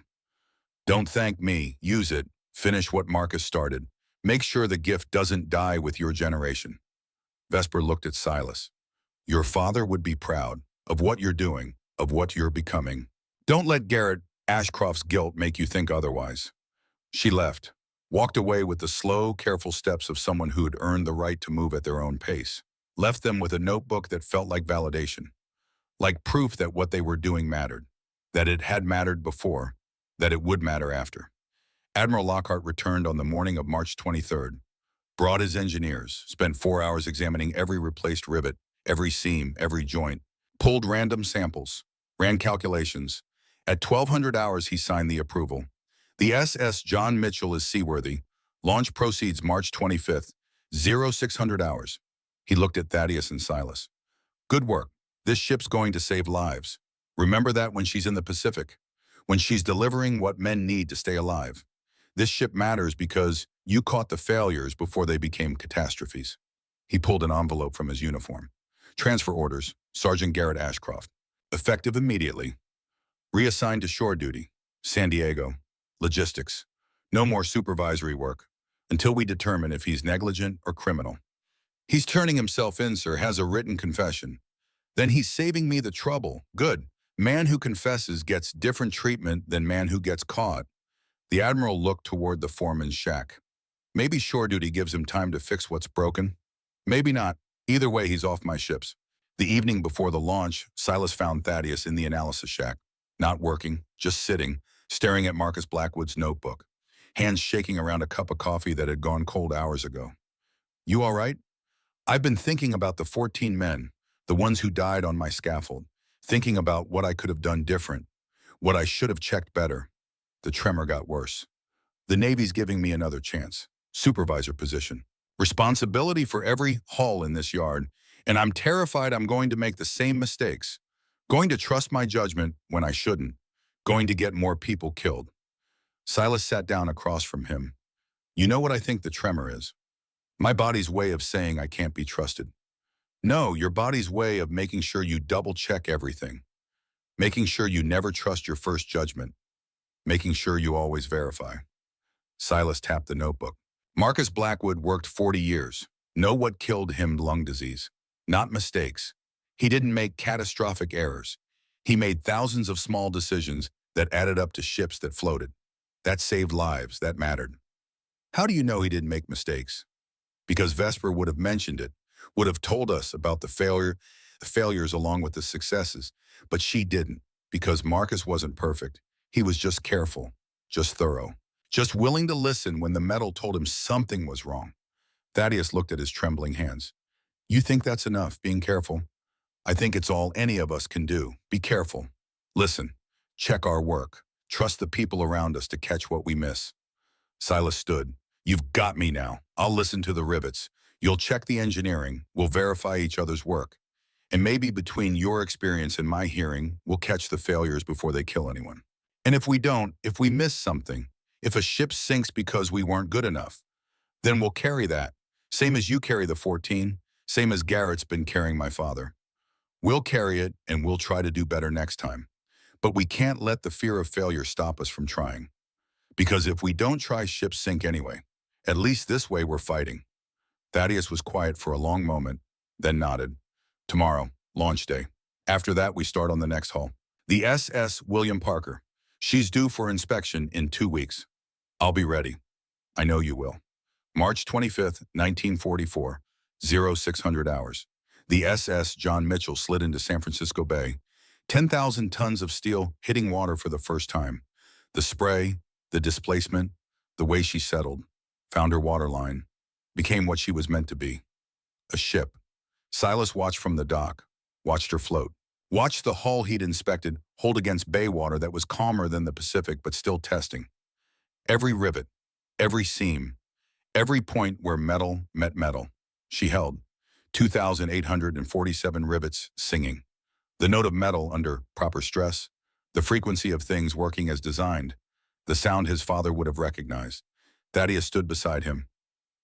S1: Don't thank me, use it, finish what Marcus started. Make sure the gift doesn't die with your generation. Vesper looked at Silas. Your father would be proud of what you're doing, of what you're becoming. Don't let Garrett Ashcroft's guilt make you think otherwise. She left, walked away with the slow, careful steps of someone who had earned the right to move at their own pace. Left them with a notebook that felt like validation, like proof that what they were doing mattered, that it had mattered before, that it would matter after. Admiral Lockhart returned on the morning of March 23rd, brought his engineers, spent 4 hours examining every replaced rivet, every seam, every joint, pulled random samples, ran calculations. At 1200 hours, he signed the approval. The SS John Mitchell is seaworthy. Launch proceeds March 25th, 0600 hours. He looked at Thaddeus and Silas. Good work. This ship's going to save lives. Remember that when she's in the Pacific, when she's delivering what men need to stay alive. This ship matters because you caught the failures before they became catastrophes. He pulled an envelope from his uniform. Transfer orders, Sergeant Garrett Ashcroft. Effective immediately. Reassigned to shore duty, San Diego. Logistics. No more supervisory work, until we determine if he's negligent or criminal. He's turning himself in, sir, has a written confession. Then he's saving me the trouble. Good. Man who confesses gets different treatment than man who gets caught. The admiral looked toward the foreman's shack. Maybe shore duty gives him time to fix what's broken. Maybe not. Either way, he's off my ships. The evening before the launch, Silas found Thaddeus in the analysis shack. Not working, just sitting, staring at Marcus Blackwood's notebook. Hands shaking around a cup of coffee that had gone cold hours ago. You all right? I've been thinking about the 14 men, the ones who died on my scaffold, thinking about what I could have done different, what I should have checked better. The tremor got worse. The Navy's giving me another chance. Supervisor position. Responsibility for every hull in this yard, and I'm terrified I'm going to make the same mistakes. Going to trust my judgment when I shouldn't. Going to get more people killed. Silas sat down across from him. You know what I think the tremor is? My body's way of saying I can't be trusted. No, your body's way of making sure you double-check everything. Making sure you never trust your first judgment. Making sure you always verify. Silas tapped the notebook. Marcus Blackwood worked 40 years. Know what killed him? Lung disease. Not mistakes. He didn't make catastrophic errors. He made thousands of small decisions that added up to ships that floated. That saved lives, that mattered. How do you know he didn't make mistakes? Because Vesper would have mentioned it, would have told us about the failures along with the successes. But she didn't, because Marcus wasn't perfect. He was just careful, just thorough, just willing to listen when the metal told him something was wrong. Thaddeus looked at his trembling hands. You think that's enough, being careful? I think it's all any of us can do. Be careful. Listen. Check our work. Trust the people around us to catch what we miss. Silas stood. You've got me now. I'll listen to the rivets. You'll check the engineering. We'll verify each other's work. And maybe between your experience and my hearing, we'll catch the failures before they kill anyone. And if we don't, if we miss something, if a ship sinks because we weren't good enough, then we'll carry that. Same as you carry the 14, same as Garrett's been carrying my father. We'll carry it and we'll try to do better next time. But we can't let the fear of failure stop us from trying. Because if we don't try, ships sink anyway. At least this way we're fighting. Thaddeus was quiet for a long moment, then nodded. Tomorrow, launch day. After that, we start on the next hull. The SS William Parker. She's due for inspection in 2 weeks. I'll be ready. I know you will. March 25th, 1944, 0600 hours. The SS John Mitchell slid into San Francisco Bay. 10,000 tons of steel hitting water for the first time. The spray, the displacement, the way she settled, found her waterline, became what she was meant to be. A ship. Silas watched from the dock, watched her float, watched the hull he'd inspected hold against bay water that was calmer than the Pacific but still testing. Every rivet, every seam, every point where metal met metal, she held. 2,847 rivets singing. The note of metal under proper stress, the frequency of things working as designed, the sound his father would have recognized. Thaddeus stood beside him,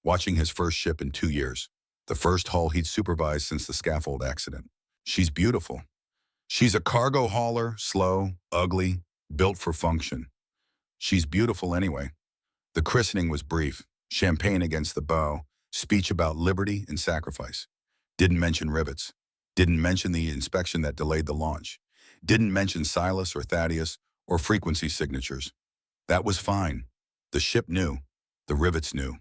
S1: watching his first ship in 2 years, the first hull he'd supervised since the scaffold accident. She's beautiful. She's a cargo hauler, slow, ugly, built for function. She's beautiful anyway. The christening was brief, champagne against the bow, speech about liberty and sacrifice. Didn't mention rivets. Didn't mention the inspection that delayed the launch. Didn't mention Silas or Thaddeus or frequency signatures. That was fine. The ship knew. The rivets knew.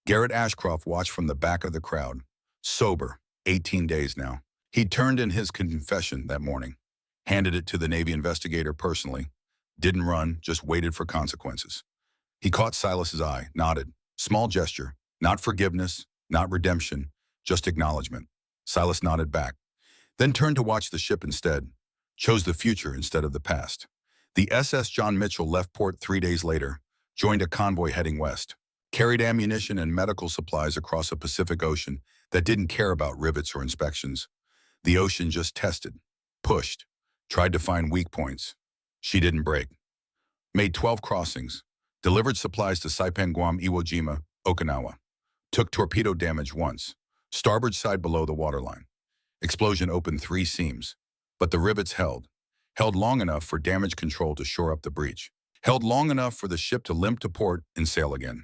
S1: Garrett Ashcroft watched from the back of the crowd. Sober, 18 days now. He'd turned in his confession that morning. Handed it to the Navy investigator personally. Didn't run, just waited for consequences. He caught Silas's eye, nodded. Small gesture. Not forgiveness, not redemption, just acknowledgement. Silas nodded back, then turned to watch the ship instead. Chose the future instead of the past. The SS John Mitchell left port 3 days later, joined a convoy heading west, carried ammunition and medical supplies across a Pacific Ocean that didn't care about rivets or inspections. The ocean just tested, pushed, tried to find weak points. She didn't break. Made 12 crossings, delivered supplies to Saipan, Guam, Iwo Jima, Okinawa. Took torpedo damage once, starboard side below the waterline. Explosion opened 3 seams, but the rivets held. Held long enough for damage control to shore up the breach. Held long enough for the ship to limp to port and sail again.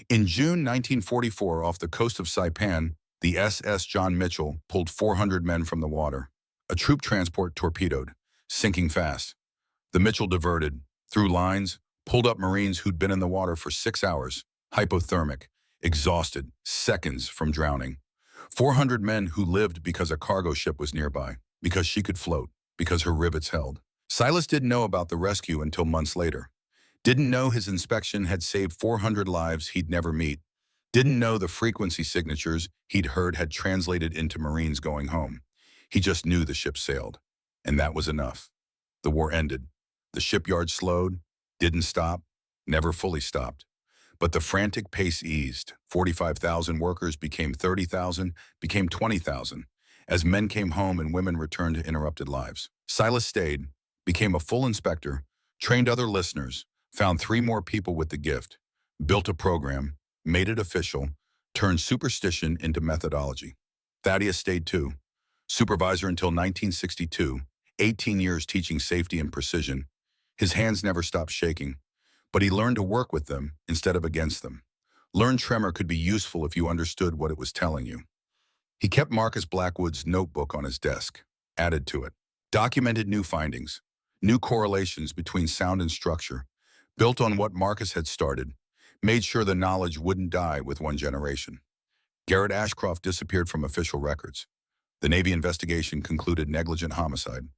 S1: In June 1944, off the coast of Saipan, the SS John Mitchell pulled 400 men from the water. A troop transport torpedoed, sinking fast. The Mitchell diverted, through lines, pulled up Marines who'd been in the water for 6 hours, hypothermic, exhausted, seconds from drowning. 400 men who lived because a cargo ship was nearby, because she could float, because her rivets held. Silas didn't know about the rescue until months later. Didn't know his inspection had saved 400 lives he'd never meet. Didn't know the frequency signatures he'd heard had translated into Marines going home. He just knew the ship sailed. And that was enough. The war ended. The shipyard slowed, didn't stop, never fully stopped. But the frantic pace eased. 45,000 workers became 30,000, became 20,000, as men came home and women returned to interrupted lives. Silas stayed, became a full inspector, trained other listeners, found 3 more people with the gift, built a program, made it official, turned superstition into methodology. Thaddeus stayed too, supervisor until 1962, 18 years teaching safety and precision. His hands never stopped shaking, but he learned to work with them instead of against them. Learned tremor could be useful if you understood what it was telling you. He kept Marcus Blackwood's notebook on his desk, added to it, documented new findings, new correlations between sound and structure, built on what Marcus had started, made sure the knowledge wouldn't die with one generation. Garrett Ashcroft disappeared from official records. The Navy investigation concluded negligent homicide,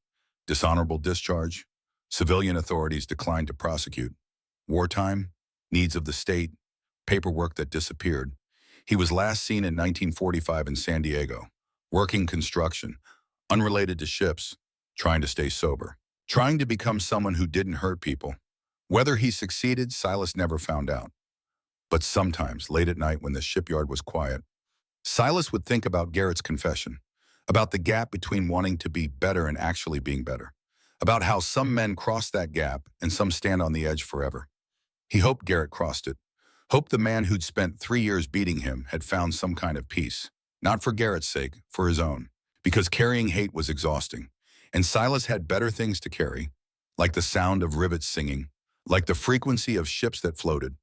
S1: dishonorable discharge, civilian authorities declined to prosecute. Wartime, needs of the state, paperwork that disappeared. He was last seen in 1945 in San Diego, working construction, unrelated to ships, trying to stay sober, trying to become someone who didn't hurt people. Whether he succeeded, Silas never found out. But sometimes, late at night when the shipyard was quiet, Silas would think about Garrett's confession, about the gap between wanting to be better and actually being better, about how some men cross that gap and some stand on the edge forever. He hoped Garrett crossed it, hoped the man who'd spent 3 years beating him had found some kind of peace, not for Garrett's sake, for his own, because carrying hate was exhausting. And Silas had better things to carry, like the sound of rivets singing, like the frequency of ships that floated,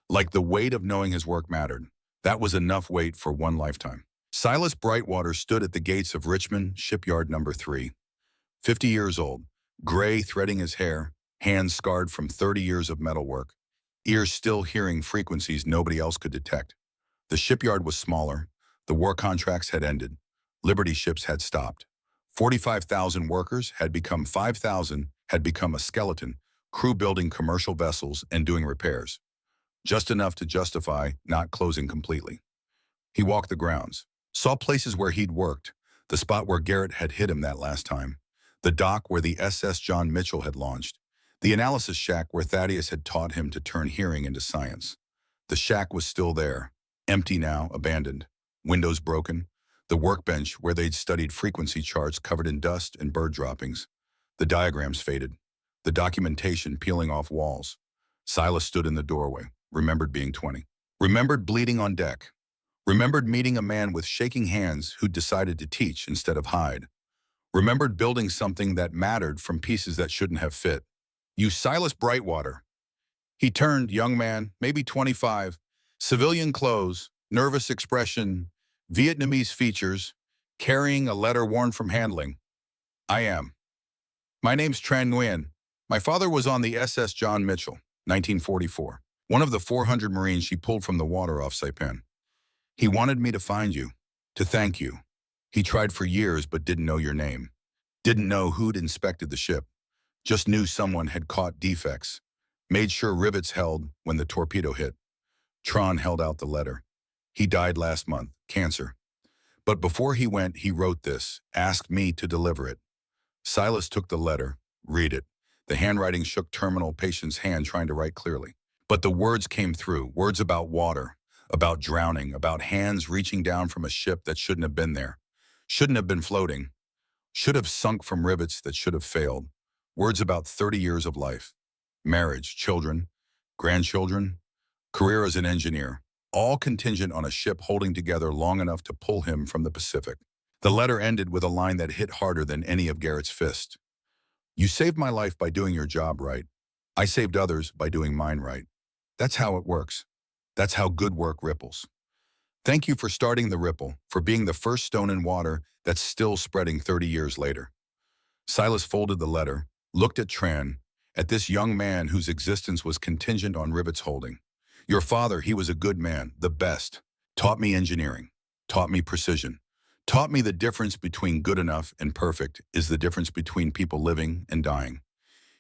S1: like the weight of knowing his work mattered. That was enough weight for one lifetime. Silas Brightwater stood at the gates of Richmond Shipyard Number 3, 50 years old, gray threading his hair, hands scarred from 30 years of metalwork, ears still hearing frequencies nobody else could detect. The shipyard was smaller, the war contracts had ended, Liberty ships had stopped. 45,000 workers had become 5,000, had become a skeleton, crew building commercial vessels and doing repairs. Just enough to justify not closing completely. He walked the grounds, saw places where he'd worked, the spot where Garrett had hit him that last time, the dock where the SS John Mitchell had launched, the analysis shack where Thaddeus had taught him to turn hearing into science. The shack was still there, empty now, abandoned, windows broken, the workbench where they'd studied frequency charts covered in dust and bird droppings. The diagrams faded, the documentation peeling off walls. Silas stood in the doorway, remembered being 20, remembered bleeding on deck, remembered meeting a man with shaking hands who'd decided to teach instead of hide, remembered building something that mattered from pieces that shouldn't have fit. You Silas Brightwater. He turned, young man, maybe 25, civilian clothes, nervous expression, Vietnamese features, carrying a letter worn from handling. I am. My name's Tran Nguyen. My father was on the SS John Mitchell, 1944, one of the 400 Marines she pulled from the water off Saipan. He wanted me to find you, to thank you. He tried for years but didn't know your name, didn't know who'd inspected the ship, just knew someone had caught defects, made sure rivets held when the torpedo hit. Tron held out the letter. He died last month, cancer. But before he went, he wrote this, asked me to deliver it. Silas took the letter, read it. The handwriting shook terminal patient's hand trying to write clearly. But the words came through, words about water, about drowning, about hands reaching down from a ship that shouldn't have been there, shouldn't have been floating, should have sunk from rivets that should have failed. Words about 30 years of life, marriage, children, grandchildren, career as an engineer, all contingent on a ship holding together long enough to pull him from the Pacific. The letter ended with a line that hit harder than any of Garrett's fists. You saved my life by doing your job right. I saved others by doing mine right. That's how it works. That's how good work ripples. Thank you for starting the ripple, for being the first stone in water that's still spreading 30 years later. Silas folded the letter, looked at Tran, at this young man whose existence was contingent on rivets holding. Your father, he was a good man, the best. Taught me engineering, taught me precision, taught me the difference between good enough and perfect is the difference between people living and dying.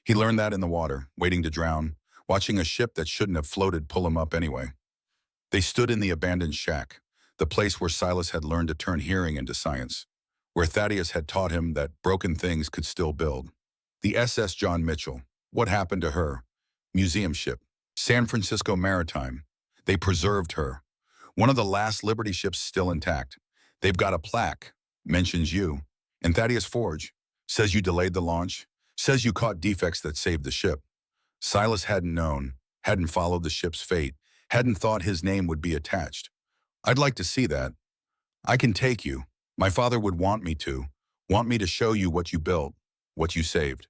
S1: He learned that in the water, waiting to drown, watching a ship that shouldn't have floated pull him up anyway. They stood in the abandoned shack, the place where Silas had learned to turn hearing into science, where Thaddeus had taught him that broken things could still build. The SS John Mitchell, what happened to her? Museum ship. San Francisco Maritime. They preserved her. One of the last Liberty ships still intact. They've got a plaque. Mentions you. And Thaddeus Forge. Says you delayed the launch. Says you caught defects that saved the ship. Silas hadn't known, hadn't followed the ship's fate, hadn't thought his name would be attached. I'd like to see that. I can take you. My father would want me to show you what you built, what you saved.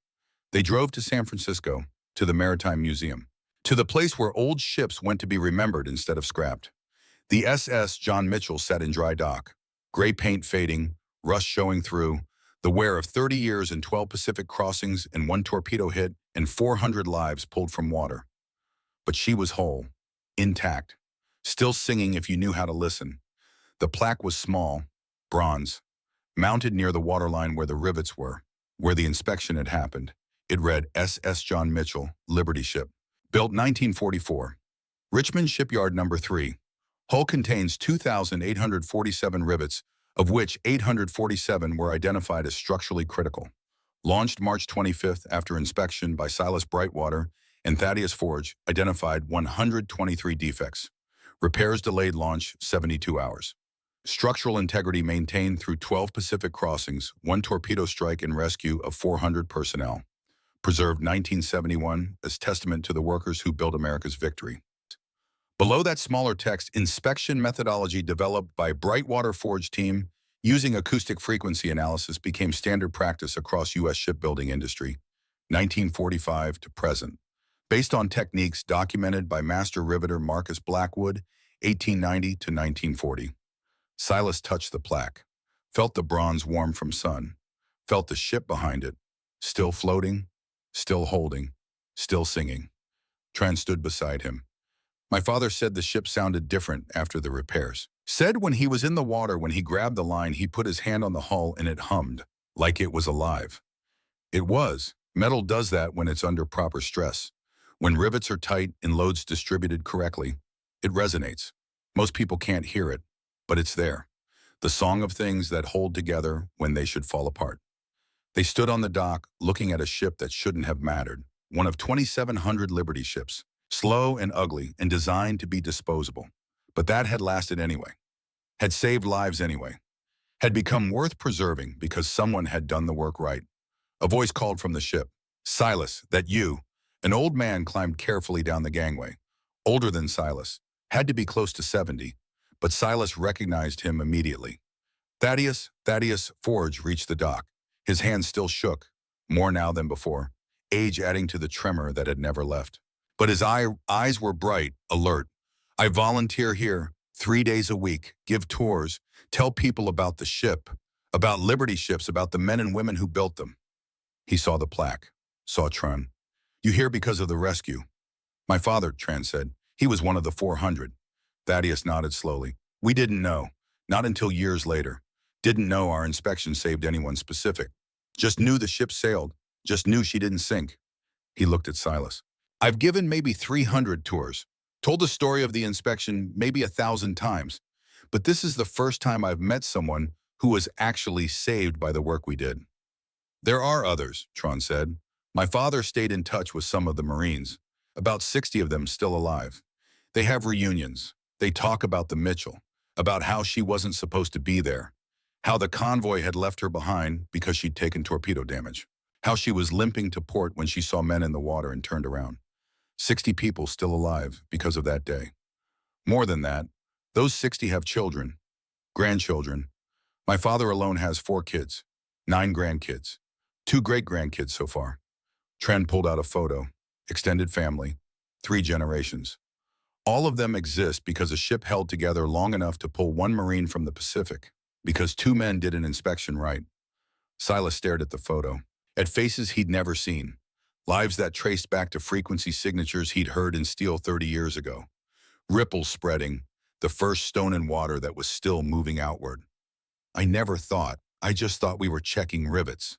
S1: They drove to San Francisco, to the Maritime Museum, to the place where old ships went to be remembered instead of scrapped. The SS John Mitchell sat in dry dock, gray paint fading, rust showing through, the wear of 30 years and 12 Pacific crossings and 1 torpedo hit and 400 lives pulled from water. But she was whole, intact, still singing if you knew how to listen. The plaque was small, bronze, mounted near the waterline where the rivets were, where the inspection had happened. It read SS John Mitchell, Liberty ship, built 1944. Richmond Shipyard number 3. Hull contains 2,847 rivets, of which 847 were identified as structurally critical. Launched March 25th after inspection by Silas Brightwater and Thaddeus Forge, identified 123 defects. Repairs delayed launch 72 hours. Structural integrity maintained through 12 Pacific crossings, 1 torpedo strike and rescue of 400 personnel. Preserved 1971 as testament to the workers who built America's victory. Below that smaller text, inspection methodology developed by Brightwater Forge team using acoustic frequency analysis became standard practice across U.S. shipbuilding industry, 1945 to present, based on techniques documented by master riveter Marcus Blackwood, 1890 to 1940. Silas touched the plaque, felt the bronze warm from sun, felt the ship behind it, still floating, still holding, still singing. Tran stood beside him. My father said the ship sounded different after the repairs. Said when he was in the water, when he grabbed the line, he put his hand on the hull and it hummed, like it was alive. It was. Metal does that when it's under proper stress. When rivets are tight and loads distributed correctly, it resonates. Most people can't hear it, but it's there. The song of things that hold together when they should fall apart. They stood on the dock, looking at a ship that shouldn't have mattered, one of 2,700 Liberty ships, slow and ugly and designed to be disposable. But that had lasted anyway, had saved lives anyway, had become worth preserving because someone had done the work right. A voice called from the ship, "Silas, that you?" An old man climbed carefully down the gangway, older than Silas, had to be close to 70, but Silas recognized him immediately. Thaddeus Forge reached the dock. His hands still shook, more now than before, age adding to the tremor that had never left. But his eyes were bright, alert. I volunteer here, 3 days a week, give tours, tell people about the ship, about Liberty ships, about the men and women who built them. He saw the plaque, saw Tran. You here because of the rescue? My father, Tran said. He was one of the 400. Thaddeus nodded slowly. We didn't know, not until years later. Didn't know our inspection saved anyone specific. Just knew the ship sailed. Just knew she didn't sink. He looked at Silas. I've given maybe 300 tours. Told the story of the inspection maybe 1,000 times. But this is the first time I've met someone who was actually saved by the work we did. There are others, Tran said. My father stayed in touch with some of the Marines. About 60 of them still alive. They have reunions. They talk about the Mitchell, about how she wasn't supposed to be there. How the convoy had left her behind because she'd taken torpedo damage. How she was limping to port when she saw men in the water and turned around. 60 people still alive because of that day. More than that, those 60 have children, grandchildren. My father alone has 4 kids, 9 grandkids, 2 great-grandkids so far. Tran pulled out a photo, extended family, 3 generations. All of them exist because a ship held together long enough to pull 1 Marine from the Pacific, because 2 men did an inspection right. Silas stared at the photo. at faces he'd never seen, lives that traced back to frequency signatures he'd heard in steel 30 years ago. Ripples spreading, the first stone in water that was still moving outward. I just thought we were checking rivets.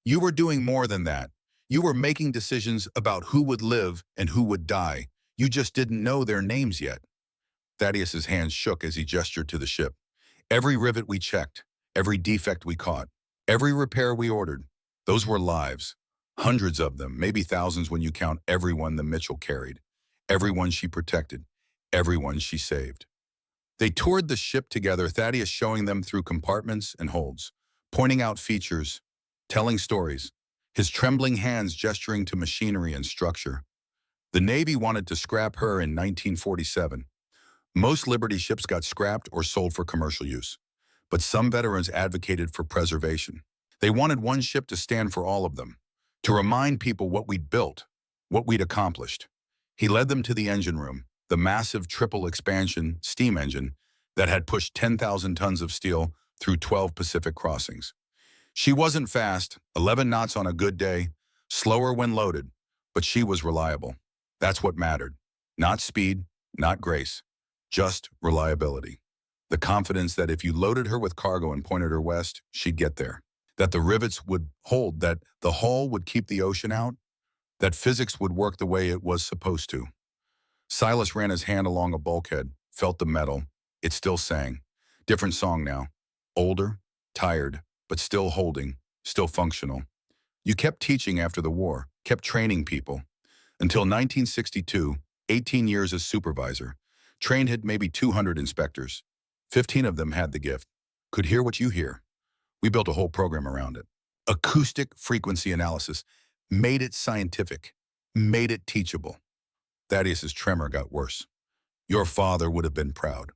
S1: You were doing more than that. You were making decisions about who would live and who would die. You just didn't know their names yet. Thaddeus's hands shook as he gestured to the ship. Every rivet we checked, every defect we caught, every repair we ordered, those were lives. Hundreds of them, maybe thousands when you count everyone the Mitchell carried, everyone she protected, everyone she saved. They toured the ship together, Thaddeus showing them through compartments and holds, pointing out features, telling stories, his trembling hands gesturing to machinery and structure. The Navy wanted to scrap her in 1947. Most Liberty ships got scrapped or sold for commercial use, but some veterans advocated for preservation. They wanted one ship to stand for all of them, to remind people what we'd built, what we'd accomplished. He led them to the engine room, the massive triple expansion steam engine that had pushed 10,000 tons of steel through 12 Pacific crossings. She wasn't fast, 11 knots on a good day, slower when loaded, but she was reliable. That's what mattered. Not speed, not grace, just reliability. The confidence that if you loaded her with cargo and pointed her west, she'd get there. That the rivets would hold, that the hull would keep the ocean out, that physics would work the way it was supposed to. Silas ran his hand along a bulkhead, felt the metal. It still sang. Different song now. Older, tired, but still holding, still functional. You kept teaching after the war, kept training people. Until 1962, 18 years as supervisor, trained had maybe 200 inspectors. 15 of them had the gift, could hear what you hear. We built a whole program around it. Acoustic frequency analysis, made it scientific, made it teachable. Thaddeus's tremor got worse. Your father would have been proud.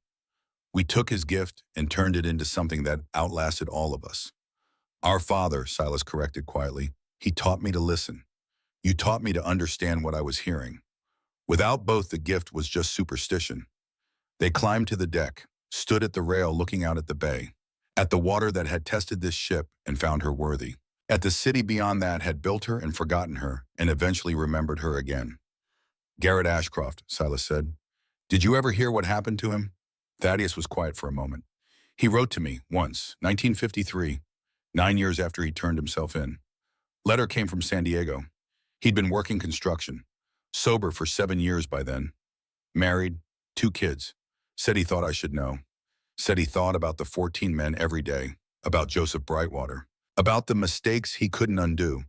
S1: We took his gift and turned it into something that outlasted all of us. Our father, Silas corrected quietly, he taught me to listen. You taught me to understand what I was hearing. Without both, the gift was just superstition. They climbed to the deck, stood at the rail looking out at the bay, at the water that had tested this ship and found her worthy, at the city beyond that had built her and forgotten her and eventually remembered her again. Garrett Ashcroft, Silas said. Did you ever hear what happened to him? Thaddeus was quiet for a moment. He wrote to me once, 1953, 9 years after he turned himself in. Letter came from San Diego. He'd been working construction, sober for 7 years by then, married, 2 kids. Said he thought I should know. Said he thought about the 14 men every day, about Joseph Brightwater, about the mistakes he couldn't undo,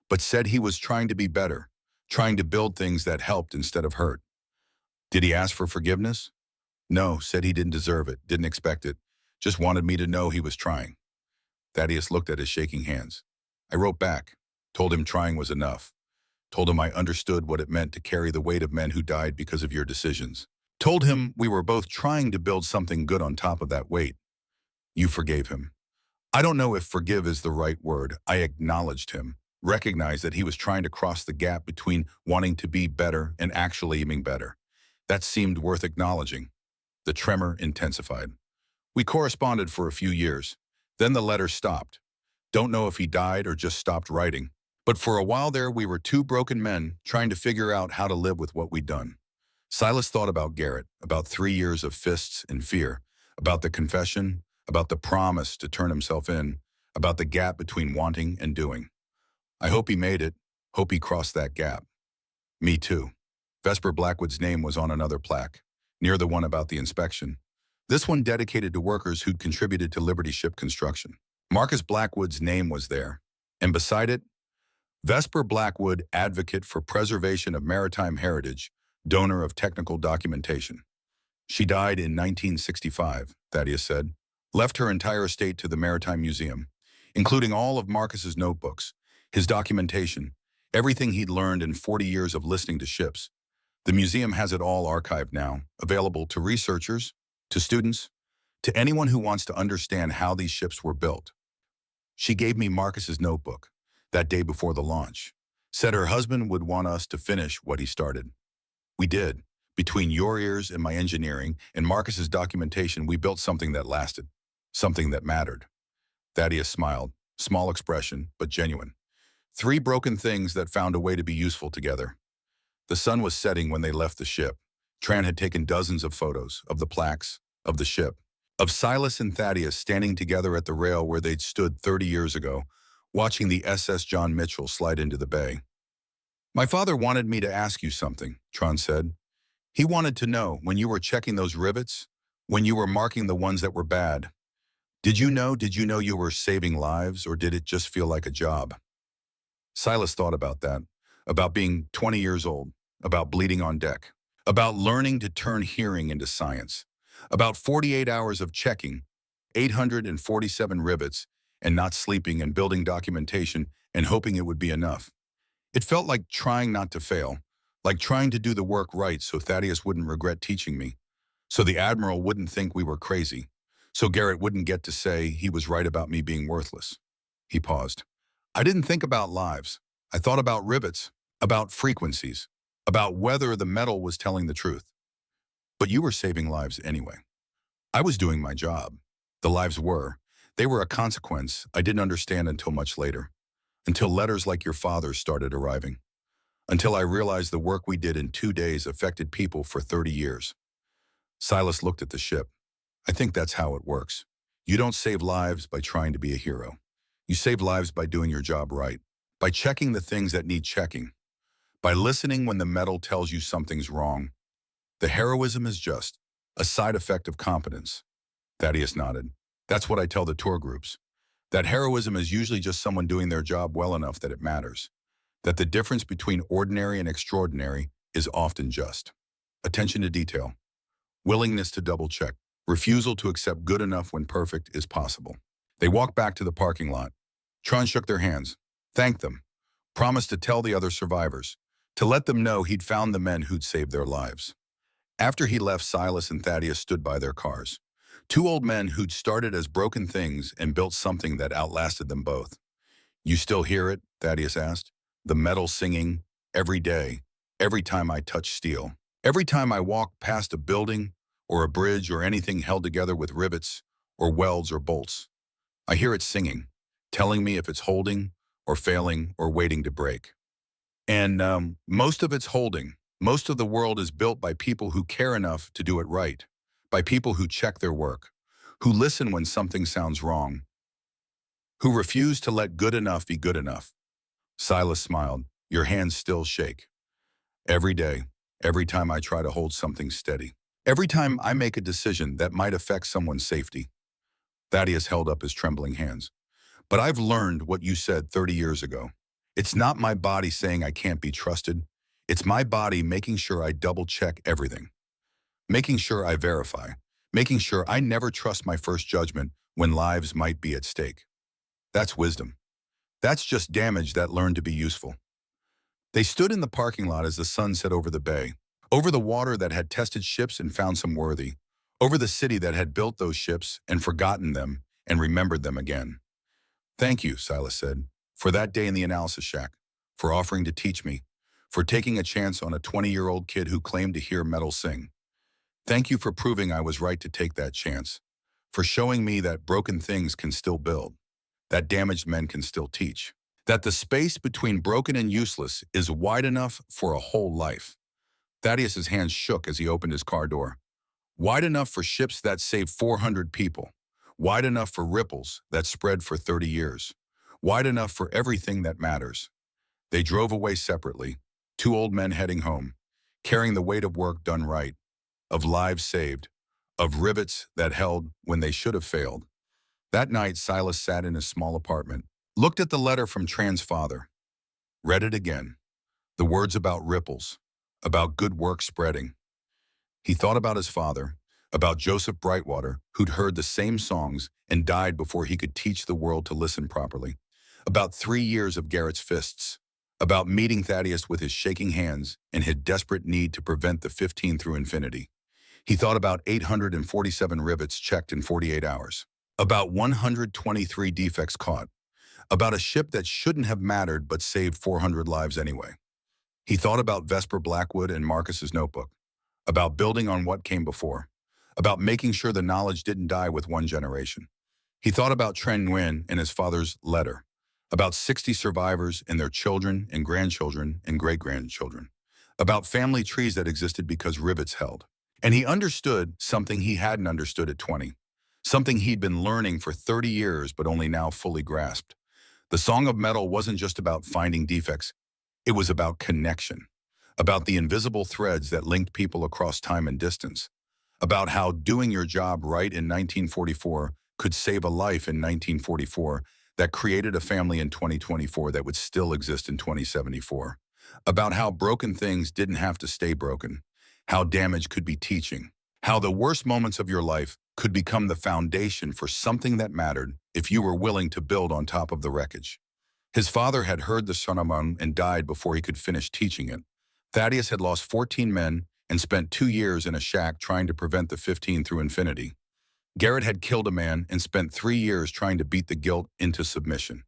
S1: but said he was trying to be better, trying to build things that helped instead of hurt. Did he ask for forgiveness? No, said he didn't deserve it, didn't expect it, just wanted me to know he was trying. Thaddeus looked at his shaking hands. I wrote back, told him trying was enough, told him I understood what it meant to carry the weight of men who died because of your decisions. Told him we were both trying to build something good on top of that weight. You forgave him. I don't know if forgive is the right word. I acknowledged him, recognized that he was trying to cross the gap between wanting to be better and actually aiming better. That seemed worth acknowledging. The tremor intensified. We corresponded for a few years. Then the letter stopped. Don't know if he died or just stopped writing. But for a while there, we were 2 broken men trying to figure out how to live with what we'd done. Silas thought about Garrett, about 3 years of fists and fear, about the confession, about the promise to turn himself in, about the gap between wanting and doing. I hope he made it, hope he crossed that gap. Me too. Vesper Blackwood's name was on another plaque, near the one about the inspection. This one dedicated to workers who'd contributed to Liberty ship construction. Marcus Blackwood's name was there, and beside it, Vesper Blackwood, advocate for preservation of maritime heritage, donor of technical documentation. She died in 1965, Thaddeus said, left her entire estate to the Maritime Museum, including all of Marcus's notebooks, his documentation, everything he'd learned in 40 years of listening to ships. The museum has it all archived now, available to researchers, to students, to anyone who wants to understand how these ships were built. She gave me Marcus's notebook that day before the launch, said her husband would want us to finish what he started. We did. Between your ears and my engineering and Marcus's documentation, we built something that lasted, something that mattered. Thaddeus smiled, small expression, but genuine. Three broken things that found a way to be useful together. The sun was setting when they left the ship. Tran had taken dozens of photos of the plaques, of the ship, of Silas and Thaddeus standing together at the rail where they'd stood 30 years ago, watching the SS John Mitchell slide into the bay. My father wanted me to ask you something, Tran said. He wanted to know, when you were checking those rivets, when you were marking the ones that were bad, did you know you were saving lives, or did it just feel like a job? Silas thought about that, about being 20 years old, about bleeding on deck, about learning to turn hearing into science, about 48 hours of checking, 847 rivets, and not sleeping and building documentation and hoping it would be enough. It felt like trying not to fail, like trying to do the work right so Thaddeus wouldn't regret teaching me, so the Admiral wouldn't think we were crazy, so Garrett wouldn't get to say he was right about me being worthless. He paused. I didn't think about lives. I thought about rivets, about frequencies, about whether the metal was telling the truth. But you were saving lives anyway. I was doing my job. The lives were. They were a consequence I didn't understand until much later. Until letters like your father's started arriving. Until I realized the work we did in 2 days affected people for 30 years. Silas looked at the ship. I think that's how it works. You don't save lives by trying to be a hero. You save lives by doing your job right, by checking the things that need checking, by listening when the metal tells you something's wrong. The heroism is just a side effect of competence. Thaddeus nodded. That's what I tell the tour groups. That heroism is usually just someone doing their job well enough that it matters. That the difference between ordinary and extraordinary is often just attention to detail, willingness to double-check, refusal to accept good enough when perfect is possible. They walked back to the parking lot. Tron shook their hands, thanked them, promised to tell the other survivors, to let them know he'd found the men who'd saved their lives. After he left, Silas and Thaddeus stood by their cars. Two old men who'd started as broken things and built something that outlasted them both. You still hear it? Thaddeus asked. The metal singing, every day, every time I touch steel. Every time I walk past a building or a bridge or anything held together with rivets or welds or bolts. I hear it singing, telling me if it's holding or failing or waiting to break. And most of it's holding. Most of the world is built by people who care enough to do it right, by people who check their work, who listen when something sounds wrong, who refuse to let good enough be good enough. Silas smiled. Your hands still shake. Every day, every time I try to hold something steady. Every time I make a decision that might affect someone's safety. Thaddeus held up his trembling hands. But I've learned what you said 30 years ago. It's not my body saying I can't be trusted. It's my body making sure I double-check everything. Making sure I verify. Making sure I never trust my first judgment when lives might be at stake. That's wisdom. That's just damage that learned to be useful. They stood in the parking lot as the sun set over the bay, over the water that had tested ships and found some worthy, over the city that had built those ships and forgotten them and remembered them again. Thank you, Silas said, for that day in the analysis shack, for offering to teach me, for taking a chance on a 20-year-old kid who claimed to hear metal sing. Thank you for proving I was right to take that chance, for showing me that broken things can still build, that damaged men can still teach, that the space between broken and useless is wide enough for a whole life. Thaddeus's hands shook as he opened his car door. Wide enough for ships that saved 400 people. Wide enough for ripples that spread for 30 years. Wide enough for everything that matters. They drove away separately, two old men heading home, carrying the weight of work done right, of lives saved, of rivets that held when they should have failed. That night, Silas sat in his small apartment, looked at the letter from Tran's father, read it again, the words about ripples, about good work spreading. He thought about his father, about Joseph Brightwater, who'd heard the same songs and died before he could teach the world to listen properly, about 3 years of Garrett's fists, about meeting Thaddeus with his shaking hands and his desperate need to prevent the 15 through infinity. He thought about 847 rivets checked in 48 hours, about 123 defects caught, about a ship that shouldn't have mattered but saved 400 lives anyway. He thought about Vesper Blackwood and Marcus's notebook, about building on what came before, about making sure the knowledge didn't die with one generation. He thought about Tren Nguyen and his father's letter, about 60 survivors and their children and grandchildren and great-grandchildren, about family trees that existed because rivets held. And he understood something he hadn't understood at 20, something he'd been learning for 30 years but only now fully grasped. The Song of Metal wasn't just about finding defects, it was about connection, about the invisible threads that linked people across time and distance, about how doing your job right in 1944 could save a life in 1944 that created a family in 2024 that would still exist in 2074, about how broken things didn't have to stay broken, how damage could be teaching, how the worst moments of your life could become the foundation for something that mattered if you were willing to build on top of the wreckage. His father had heard the sermon and died before he could finish teaching it. Thaddeus had lost 14 men and spent 2 years in a shack trying to prevent the 15 through infinity. Garrett had killed a man and spent 3 years trying to beat the guilt into submission.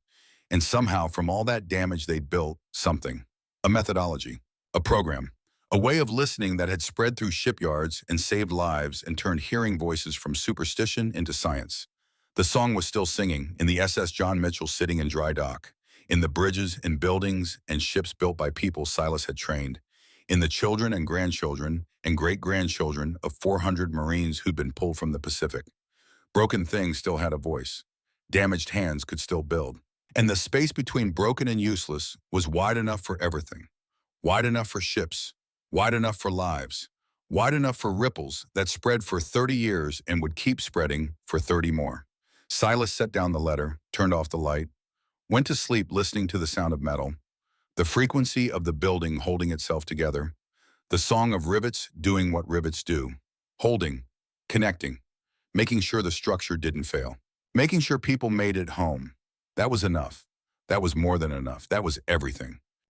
S1: And somehow, from all that damage, they'd built something. A methodology. A program. A way of listening that had spread through shipyards and saved lives and turned hearing voices from superstition into science. The song was still singing in the SS John Mitchell sitting in dry dock, in the bridges and buildings and ships built by people Silas had trained, in the children and grandchildren and great-grandchildren of 400 Marines who'd been pulled from the Pacific. Broken things still had a voice. Damaged hands could still build. And the space between broken and useless was wide enough for everything. Wide enough for ships. Wide enough for lives. Wide enough for ripples that spread for 30 years and would keep spreading for 30 more. Silas set down the letter, turned off the light, went to sleep listening to the sound of metal, the frequency of the building holding itself together, the song of rivets doing what rivets do, holding, connecting, making sure the structure didn't fail, making sure people made it home. That was enough. That was more than enough. That was everything.